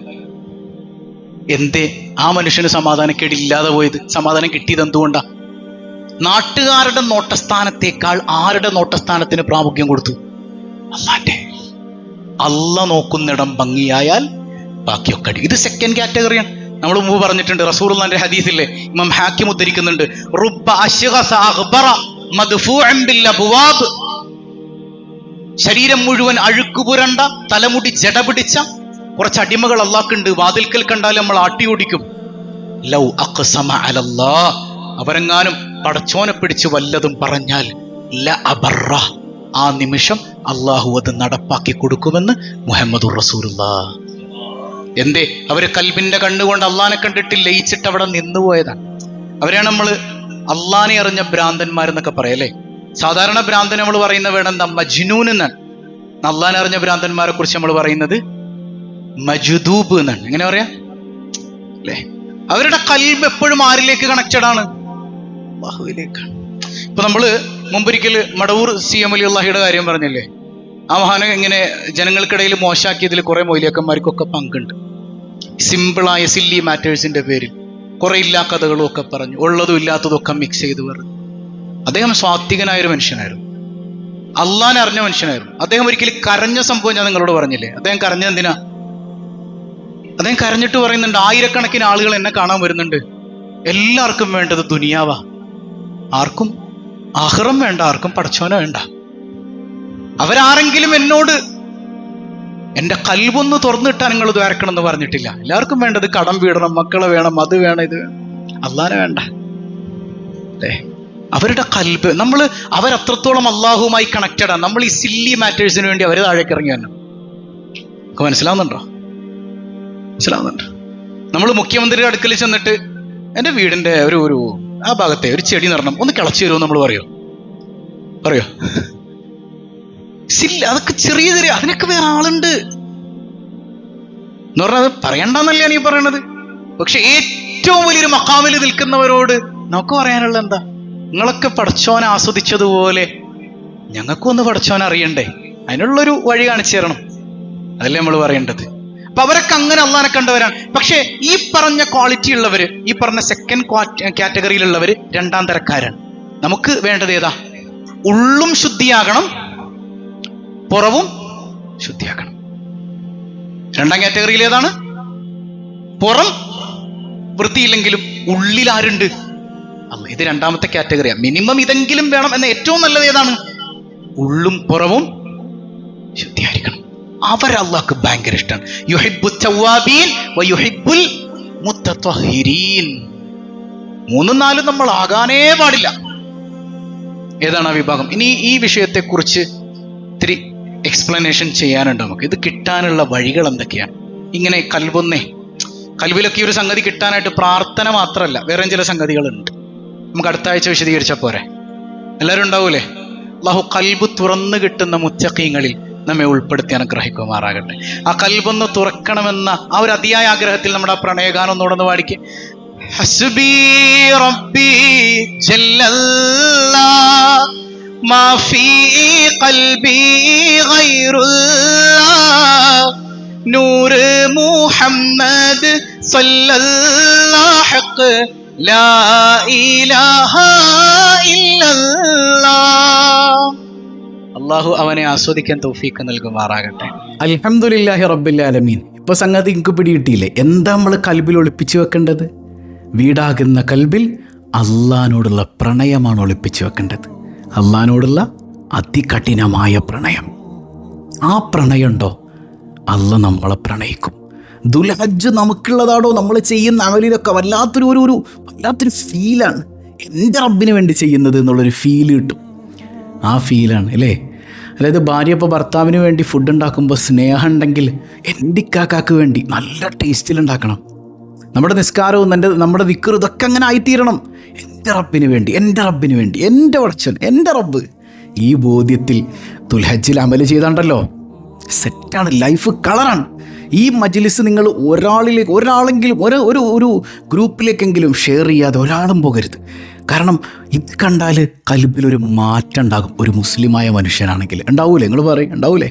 എന്തേ ആ മനുഷ്യന് സമാധാനക്കേടില്ലാതെ പോയത്? സമാധാനം കിട്ടിയത് എന്തുകൊണ്ടാ? നാട്ടുകാരുടെ നോട്ടസ്ഥാനത്തേക്കാൾ ആരുടെ നോട്ടസ്ഥാനത്തിന് പ്രാമുഖ്യം കൊടുത്തു? അല്ലാന്റെ. അല്ല നോക്കുന്നിടം ഭംഗിയായാൽ ബാക്കിയൊക്കെ അടി. ഇത് സെക്കൻഡ് കാറ്റഗറിയാണ്. നമ്മൾ മുമ്പ് പറഞ്ഞിട്ടുണ്ട്, റസൂലുള്ളാഹിന്റെ ഹദീസില്ലേ, ഇമാം ഹാക്കിം ഉദ്ധരിക്കുന്നുണ്ട്, റുബ്ബ അശ്ഗസ അഗ്ബറ മദ്ഫൂഅൻ ബിൽ അബ്വാബ്. ശരീരം മുഴുവൻ അഴുക്കുപുരണ്ട, തലമുടി ജട പിടിച്ച കുറച്ച് അടിമകൾ അല്ലാഹ്ക്കുണ്ട്. വാതിൽക്കൽ കണ്ടാൽ നമ്മൾ ആട്ടി ഓടിക്കും. ലൗ അഖ്സമ അലല്ലാഹ്, അവരെങ്ങാനും പടച്ചോനെ പിടിച്ച് വല്ലതും പറഞ്ഞാൽ ല അബറ, ആ നിമിഷം അള്ളാഹു അത് നടപ്പാക്കി കൊടുക്കുമെന്ന് മുഹമ്മദുർ റസൂലുള്ളാഹ്. എന്തേ? അവര് കൽബിന്റെ കണ്ണുകൊണ്ട് അള്ളാനെ കണ്ടിട്ട് ലയിച്ചിട്ട് അവിടെ നിന്നുപോയതാണ്. അവരെയാണ് നമ്മൾ അള്ളാനെ അറിഞ്ഞ ഭ്രാന്തന്മാരെന്നൊക്കെ പറയല്ലേ. സാധാരണ ഭ്രാന്തൻ നമ്മൾ പറയുന്ന വേണമെന്താ? മജ്നൂൻ എന്നാണ്. അള്ളാനെ അറിഞ്ഞ ഭ്രാന്തന്മാരെ കുറിച്ച് നമ്മൾ പറയുന്നത് മജ്ദൂബ് എന്നാണ്. എങ്ങനെ പറയാ അല്ലേ? അവരുടെ കൽബ് എപ്പോഴും ആരിലേക്ക് കണക്റ്റഡ് ആണ്? അല്ലാഹുവിലേക്കാണ്. ഇപ്പൊ നമ്മള് മുമ്പൊരിക്കല് മടവൂർ CM അലി അള്ളാഹിയുടെ കാര്യം പറഞ്ഞില്ലേ? ആ മഹാനെ ഇങ്ങനെ ജനങ്ങൾക്കിടയിൽ മോശാക്കിയതിൽ കുറെ മൗലിയാക്കന്മാർക്കൊക്കെ പങ്കുണ്ട്. സിമ്പിളായ സില്ലി മാറ്റേഴ്സിന്റെ പേരിൽ കുറെ ഇല്ലാ കഥകളും ഒക്കെ പറഞ്ഞു, ഉള്ളതും ഇല്ലാത്തതും ഒക്കെ മിക്സ് ചെയ്ത് പറഞ്ഞു. അദ്ദേഹം സ്വാത്വികനായൊരു മനുഷ്യനായിരുന്നു, അള്ളാനെ അറിഞ്ഞ മനുഷ്യനായിരുന്നു. അദ്ദേഹം ഒരിക്കലും കരഞ്ഞ സംഭവം ഞാൻ നിങ്ങളോട് പറഞ്ഞില്ലേ? അദ്ദേഹം കരഞ്ഞത് എന്തിനാ? അദ്ദേഹം കരഞ്ഞിട്ട് പറയുന്നുണ്ട്, ആയിരക്കണക്കിന് ആളുകൾ എന്നെ കാണാൻ വരുന്നുണ്ട്, എല്ലാവർക്കും വേണ്ടത് ദുനിയാവാ, ആർക്കും ആഖിറം വേണ്ട, ആർക്കും പടച്ചോനെ വേണ്ട. അവരാരെങ്കിലും എന്നോട് എന്റെ കൽബൊന്ന് തുറന്നിട്ടാൽ നിങ്ങൾ ദ്വാരക്കണം എന്ന് പറഞ്ഞിട്ടില്ല. എല്ലാവർക്കും വേണ്ടത് കടം വീടണം, മക്കളെ വേണം, അത് വേണം, ഇത് വേണം, അള്ളാനെ വേണ്ട. അല്ലേ? അവരുടെ കൽബ്, അവരത്രത്തോളം അള്ളാഹുമായി കണക്റ്റഡ് ആണ്. നമ്മൾ ഈ സില്ലി മാറ്റേഴ്സിന് വേണ്ടി അവർ താഴേക്ക് ഇറങ്ങി വരണം. നമുക്ക് മനസ്സിലാവുന്നുണ്ടോ? നമ്മൾ മുഖ്യമന്ത്രിയുടെ അടുക്കൽ ചെന്നിട്ട് എൻ്റെ വീടിന്റെ ഒരു ആ ഭാഗത്തെ ഒരു ചെടി നടണം, ഒന്ന് കിളച്ചു തരുമോ നമ്മൾ പറയോ? സില്ല, അതൊക്കെ ചെറിയ അതിനൊക്കെ വേറെ ആളുണ്ട് എന്ന് പറഞ്ഞത് പറയണ്ടെന്നല്ല ഞാൻ ഈ പറയണത്. പക്ഷെ ഏറ്റവും വലിയൊരു മഖാമിൽ നിൽക്കുന്നവരോട് നമുക്ക് പറയാനുള്ള എന്താ? നിങ്ങളൊക്കെ പടച്ചോനെ ആസ്വദിച്ചതുപോലെ ഞങ്ങൾക്കും ഒന്ന് പടച്ചോനെ അറിയണ്ടേ, അതിനുള്ളൊരു വഴി കാണിച്ചു തരണം, അതല്ലേ നമ്മൾ പറയേണ്ടത്. അപ്പൊ അവരൊക്കെ അങ്ങനെ അള്ളാനെ കണ്ടവരാണ്. പക്ഷെ ഈ പറഞ്ഞ ക്വാളിറ്റി ഉള്ളവര്, ഈ പറഞ്ഞ സെക്കൻഡ് കാറ്റഗറിയിലുള്ളവര് രണ്ടാം തരക്കാരാണ്. നമുക്ക് വേണ്ടത് ഏതാ? ഉള്ളും ശുദ്ധിയാകണം, പുറവും ശുദ്ധിയാക്കണം. രണ്ടാം കാറ്റഗറിയിൽ ഏതാണ്? പുറം വൃത്തിയില്ലെങ്കിലും ഉള്ളിൽ ആരുണ്ട്? അല്ല, ഇത് രണ്ടാമത്തെ കാറ്റഗറിയാണ്. മിനിമം ഇതെങ്കിലും വേണം എന്ന ഏറ്റവും നല്ലത് ഏതാണ്? ഉള്ളും പുറവും ശുദ്ധിയായിരിക്കണം. അവരല്ലാഹ്ക്ക് ഭയങ്കര ഇഷ്ടമാണ്. യുഹിബ്ബു തവ്വാബീൻ വ യുഹിബ്ബുൽ മുത്തത്വഹിരീൻ. 3, 4 നമ്മൾ ആകാനേ പാടില്ല. ഏതാണ് ആ വിഭാഗം? ഇനി ഈ വിഷയത്തെക്കുറിച്ച് ഇത്തിരി എക്സ്പ്ലനേഷൻ ചെയ്യാനുണ്ട് നമുക്ക്. ഇത് കിട്ടാനുള്ള വഴികൾ എന്തൊക്കെയാണ്? ഇങ്ങനെ കൽബിലൊക്കെ ഈ ഒരു സംഗതി കിട്ടാനായിട്ട് പ്രാർത്ഥന മാത്രമല്ല, വേറെ ചില സംഗതികളുണ്ട്. നമുക്ക് അടുത്ത ആഴ്ച വിശദീകരിച്ചാൽ പോരെ? എല്ലാവരും ഉണ്ടാവൂലേ? അല്ലാഹു കൽബ് തുറന്നു കിട്ടുന്ന മുത്തഖീങ്ങളിൽ നമ്മെ ഉൾപ്പെടുത്തി അനുഗ്രഹിക്കുമാറാകട്ടെ. ആ കൽബൊന്ന് തുറക്കണമെന്ന ആ ഒരു അതിയായ ആഗ്രഹത്തിൽ നമ്മുടെ ആ പ്രണയഗാനം ഒന്നുകൂടെ പാടിക്ക്. ഹസ്ബി റബ്ബി ജല്ലല്ലാഹ് മാ ഫീ ഖൽബി ഗൈറുല്ലാഹ് നൂർ മുഹമ്മദ് സല്ലല്ലാഹു ലാ ഇലാഹ ഇല്ലല്ലാഹ്. അള്ളാഹു അവനെ ആസ്വദിക്കാൻ തൗഫീഖ് നൽകുമാറാകട്ടെ. അൽഹംദുലില്ലാഹി റബ്ബിൽ ആലമീൻ. ഇപ്പൊ സംഗതി എനിക്ക് പിടികിട്ടിയില്ലേ? എന്താ നമ്മൾ കൽബിൽ ഒളിപ്പിച്ചു വെക്കേണ്ടത്? വീടാകുന്ന കൽബിൽ അള്ളാഹിനോടുള്ള പ്രണയമാണ് ഒളിപ്പിച്ചു വെക്കേണ്ടത്. അള്ളാഹിനോടുള്ള അതികഠിനമായ പ്രണയം. ആ പ്രണയമുണ്ടോ, അള്ളാഹ് നമ്മളെ പ്രണയിക്കും. ദുൽഹജ്ജ് നമുക്കുള്ളതാണോ? നമ്മൾ ചെയ്യുന്ന അമലിലൊക്കെ വല്ലാത്തൊരു ഫീലാണ്. എൻ്റെ റബ്ബിന് വേണ്ടി ചെയ്യുന്നത് എന്നുള്ളൊരു ഫീൽ കിട്ടും. ആ ഫീലാണ് അല്ലേ? അതായത് ഭാര്യ ഇപ്പോൾ ഭർത്താവിന് വേണ്ടി ഫുഡ് ഉണ്ടാക്കുമ്പോൾ സ്നേഹം ഉണ്ടെങ്കിൽ എൻ്റെ ഇക്കാക്കാക്ക് വേണ്ടി നല്ല ടേസ്റ്റിലുണ്ടാക്കണം. നമ്മുടെ നിസ്കാരവും നമ്മുടെ ദിക്ർ ഇതൊക്കെ അങ്ങനെ ആയിത്തീരണം. എൻ്റെ റബ്ബിന് വേണ്ടി, എൻ്റെ വടച്ചൻ, എൻ്റെ റബ്ബ്. ഈ ബോധ്യത്തിൽ ദുൽഹജ്ജിൽ അമല് ചെയ്താണ്ടല്ലോ, സെറ്റാണ്, ലൈഫ് കളറാണ്. ഈ മജ്ലിസ് നിങ്ങൾ ഒരാളെങ്കിലും ഒരു ഗ്രൂപ്പിലേക്കെങ്കിലും ഷെയർ ചെയ്യാതെ ഒരാളും പോകരുത്. കാരണം ഇത് കണ്ടാൽ കൽബിലൊരു മാറ്റം ഉണ്ടാകും. ഒരു മുസ്ലിമായ മനുഷ്യനാണെങ്കിൽ ഉണ്ടാവൂലേ? നിങ്ങൾ പറയും ഉണ്ടാവൂലേ?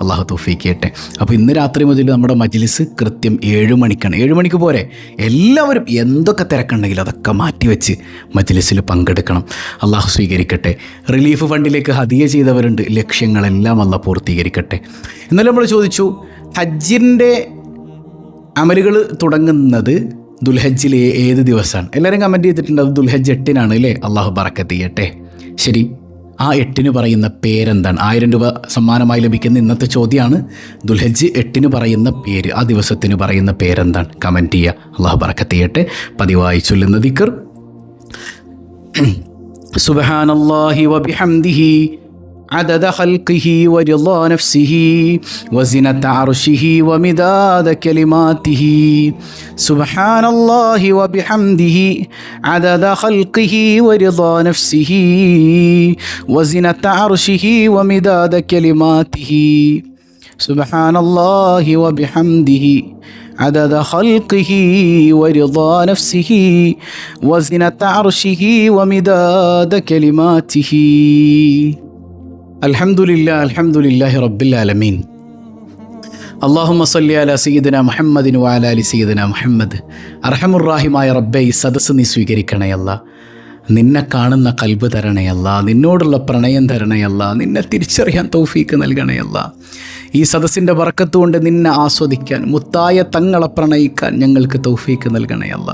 അള്ളാഹു തൗഫീഖ് ചെയ്യട്ടെ. അപ്പോൾ ഇന്ന് രാത്രി മുതൽ നമ്മുടെ മജ്ലിസ് കൃത്യം 7 മണിക്കാണ്. 7 മണിക്ക് പോരെ? എല്ലാവരും എന്തൊക്കെ തിരക്കുണ്ടെങ്കിലും അതൊക്കെ മാറ്റിവെച്ച് മജ്ലിസിൽ പങ്കെടുക്കണം. അള്ളാഹു സ്വീകരിക്കട്ടെ. റിലീഫ് ഫണ്ടിലേക്ക് ഹദിയ ചെയ്തവരുണ്ട്. ലക്ഷ്യങ്ങളെല്ലാം അള്ളാഹു പൂർത്തീകരിക്കട്ടെ. ഇന്നലെ നമ്മൾ ചോദിച്ചു, ഹജ്ജിൻ്റെ അമലുകൾ തുടങ്ങുന്നത് ദുൽഹജ്ജിലെ ഏത് ദിവസമാണ്? എല്ലാവരും കമൻറ്റ് ചെയ്തിട്ടുണ്ട് അത് ദുൽഹജ്ജ് 8-നാണ് അല്ലേ? അള്ളാഹു ബറക്കത്ത് ചെയ്യട്ടെ. ശരി, ആ 8-ന് പറയുന്ന പേരെന്താണ്? 1000 രൂപ സമ്മാനമായി ലഭിക്കുന്ന ഇന്നത്തെ ചോദ്യമാണ്. ദുൽഹജ്ജ് 8-ന് പറയുന്ന പേര്, ആ ദിവസത്തിന് പറയുന്ന പേരെന്താണ്? കമൻറ്റ് ചെയ്യുക. അള്ളാഹു ബറക്കത്ത് ചെയ്യട്ടെ. പതിവായി ചൊല്ലുന്ന ദിക്ർ സുബ്ഹാനല്ലാഹി വബിഹംദിഹി عدد خلقه ورضا نفسه وزنة عرشه ومداد كلماته. سبحان الله وبحمده عدد خلقه ورضا نفسه وزنة عرشه ومداد كلماته. سبحان الله وبحمده عدد خلقه ورضا نفسه وزنة عرشه ومداد كلماته. അൽഹംദുലില്ലാഹി റബ്ബിൽ ആലമീൻ. അല്ലാഹുമ്മ സ്വല്ലി അലാ സയ്യിദിന മുഹമ്മദിൻ വഅലാ അലി സയ്യിദിന മുഹമ്മദ്. അർഹമുർറാഹിമായ റബ്ബേ, ഈ സദസ്സ് നീ സ്വീകരിക്കണേ അല്ലാ. നിന്നെ കാണുന്ന കൽബ് തരണയല്ല, നിന്നോടുള്ള പ്രണയം തരണയല്ല, നിന്നെ തിരിച്ചറിയാൻ തൗഫീക്ക് നൽകണയല്ല. ഈ സദസ്സിൻ്റെ ബർക്കത്ത് കൊണ്ട് നിന്നെ ആസ്വദിക്കാൻ, മുത്തായ തങ്ങളെ പ്രണയിക്കാൻ ഞങ്ങൾക്ക് തൗഫീക്ക് നൽകണയല്ല.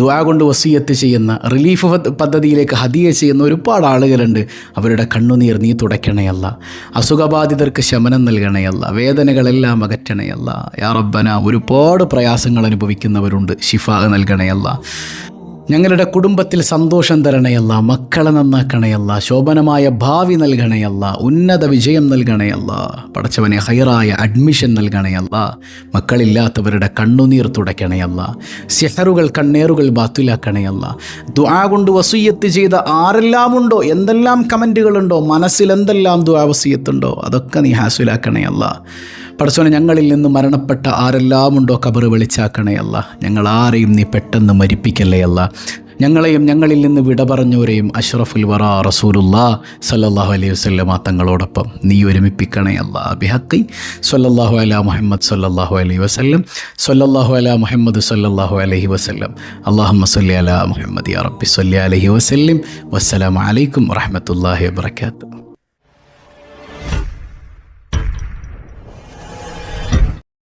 ദുആ കൊണ്ട് വസിയത്ത് ചെയ്യുന്ന, റിലീഫ് പദ്ധതിയിലേക്ക് ഹദിയ ചെയ്യുന്ന ഒരുപാട് ആളുകളുണ്ട്. അവരുടെ കണ്ണുനീർ നീ തുടയ്ക്കണയല്ല. അസുഖബാധിതർക്ക് ശമനം നൽകണയല്ല. വേദനകളെല്ലാം അകറ്റണയല്ല. യാ റബ്ബന, ഒരുപാട് പ്രയാസങ്ങൾ അനുഭവിക്കുന്നവരുണ്ട്. ശിഫാ നൽകണയല്ല. ഞങ്ങളുടെ കുടുംബത്തിൽ സന്തോഷം തരണയല്ല. മക്കളെ നന്നാക്കണയല്ല. ശോഭനമായ ഭാവി നൽകണയല്ല. ഉന്നത വിജയം നൽകണയല്ല. പടച്ചവനെ, ഹൈറായ അഡ്മിഷൻ നൽകണയല്ല. മക്കളില്ലാത്തവരുടെ കണ്ണുനീർ തുടയ്ക്കണയല്ല. സിഹറുകൾ, കണ്ണേറുകൾ ബാത്തിലാക്കണയല്ല. ദുആ കൊണ്ട് വസിയത്ത് ചെയ്ത ആരെല്ലാമുണ്ടോ, എന്തെല്ലാം കമൻറ്റുകളുണ്ടോ, മനസ്സിൽ എന്തെല്ലാം ദുആ വസിയത്തുണ്ടോ, അതൊക്കെ നീ ഹാസിലാക്കണയല്ല. പടച്ചവനെ, ഞങ്ങളിൽ നിന്ന് മരണപ്പെട്ട ആരെല്ലാമുണ്ടോ ഖബറ് വെളിച്ചാക്കണയല്ല. ഞങ്ങളാരെയും നീ പെട്ടെന്ന് മരിപ്പിക്കല്ലേയല്ല. ഞങ്ങളെയും ഞങ്ങളിൽ നിന്ന് വിട പറഞ്ഞവരെയും അഷ്റഫുൽ വറ റസൂലുള്ളാഹി സ്വല്ലല്ലാഹു അലൈഹി വസല്ലമ തങ്ങളോടൊപ്പം നീ ഒരുമിപ്പിക്കണയല്ല. ബിഹഖി സ്വല്ലല്ലാഹു അലാ മുഹമ്മദ് സ്വല്ലല്ലാഹു അലൈഹി വസല്ലം, സ്വല്ലല്ലാഹു അലാ മുഹമ്മദ് സ്വല്ലല്ലാഹു അലൈഹി വസല്ലം. അല്ലാഹുമ്മ സ്വല്ലി അലാ മുഹമ്മദ് യാ റബ്ബി സ്വല്ലി അലൈഹി വസല്ലം. വസ്സലാമു അലൈക്കും വറഹ്മത്തുള്ളാഹി വബറകാതുഹു.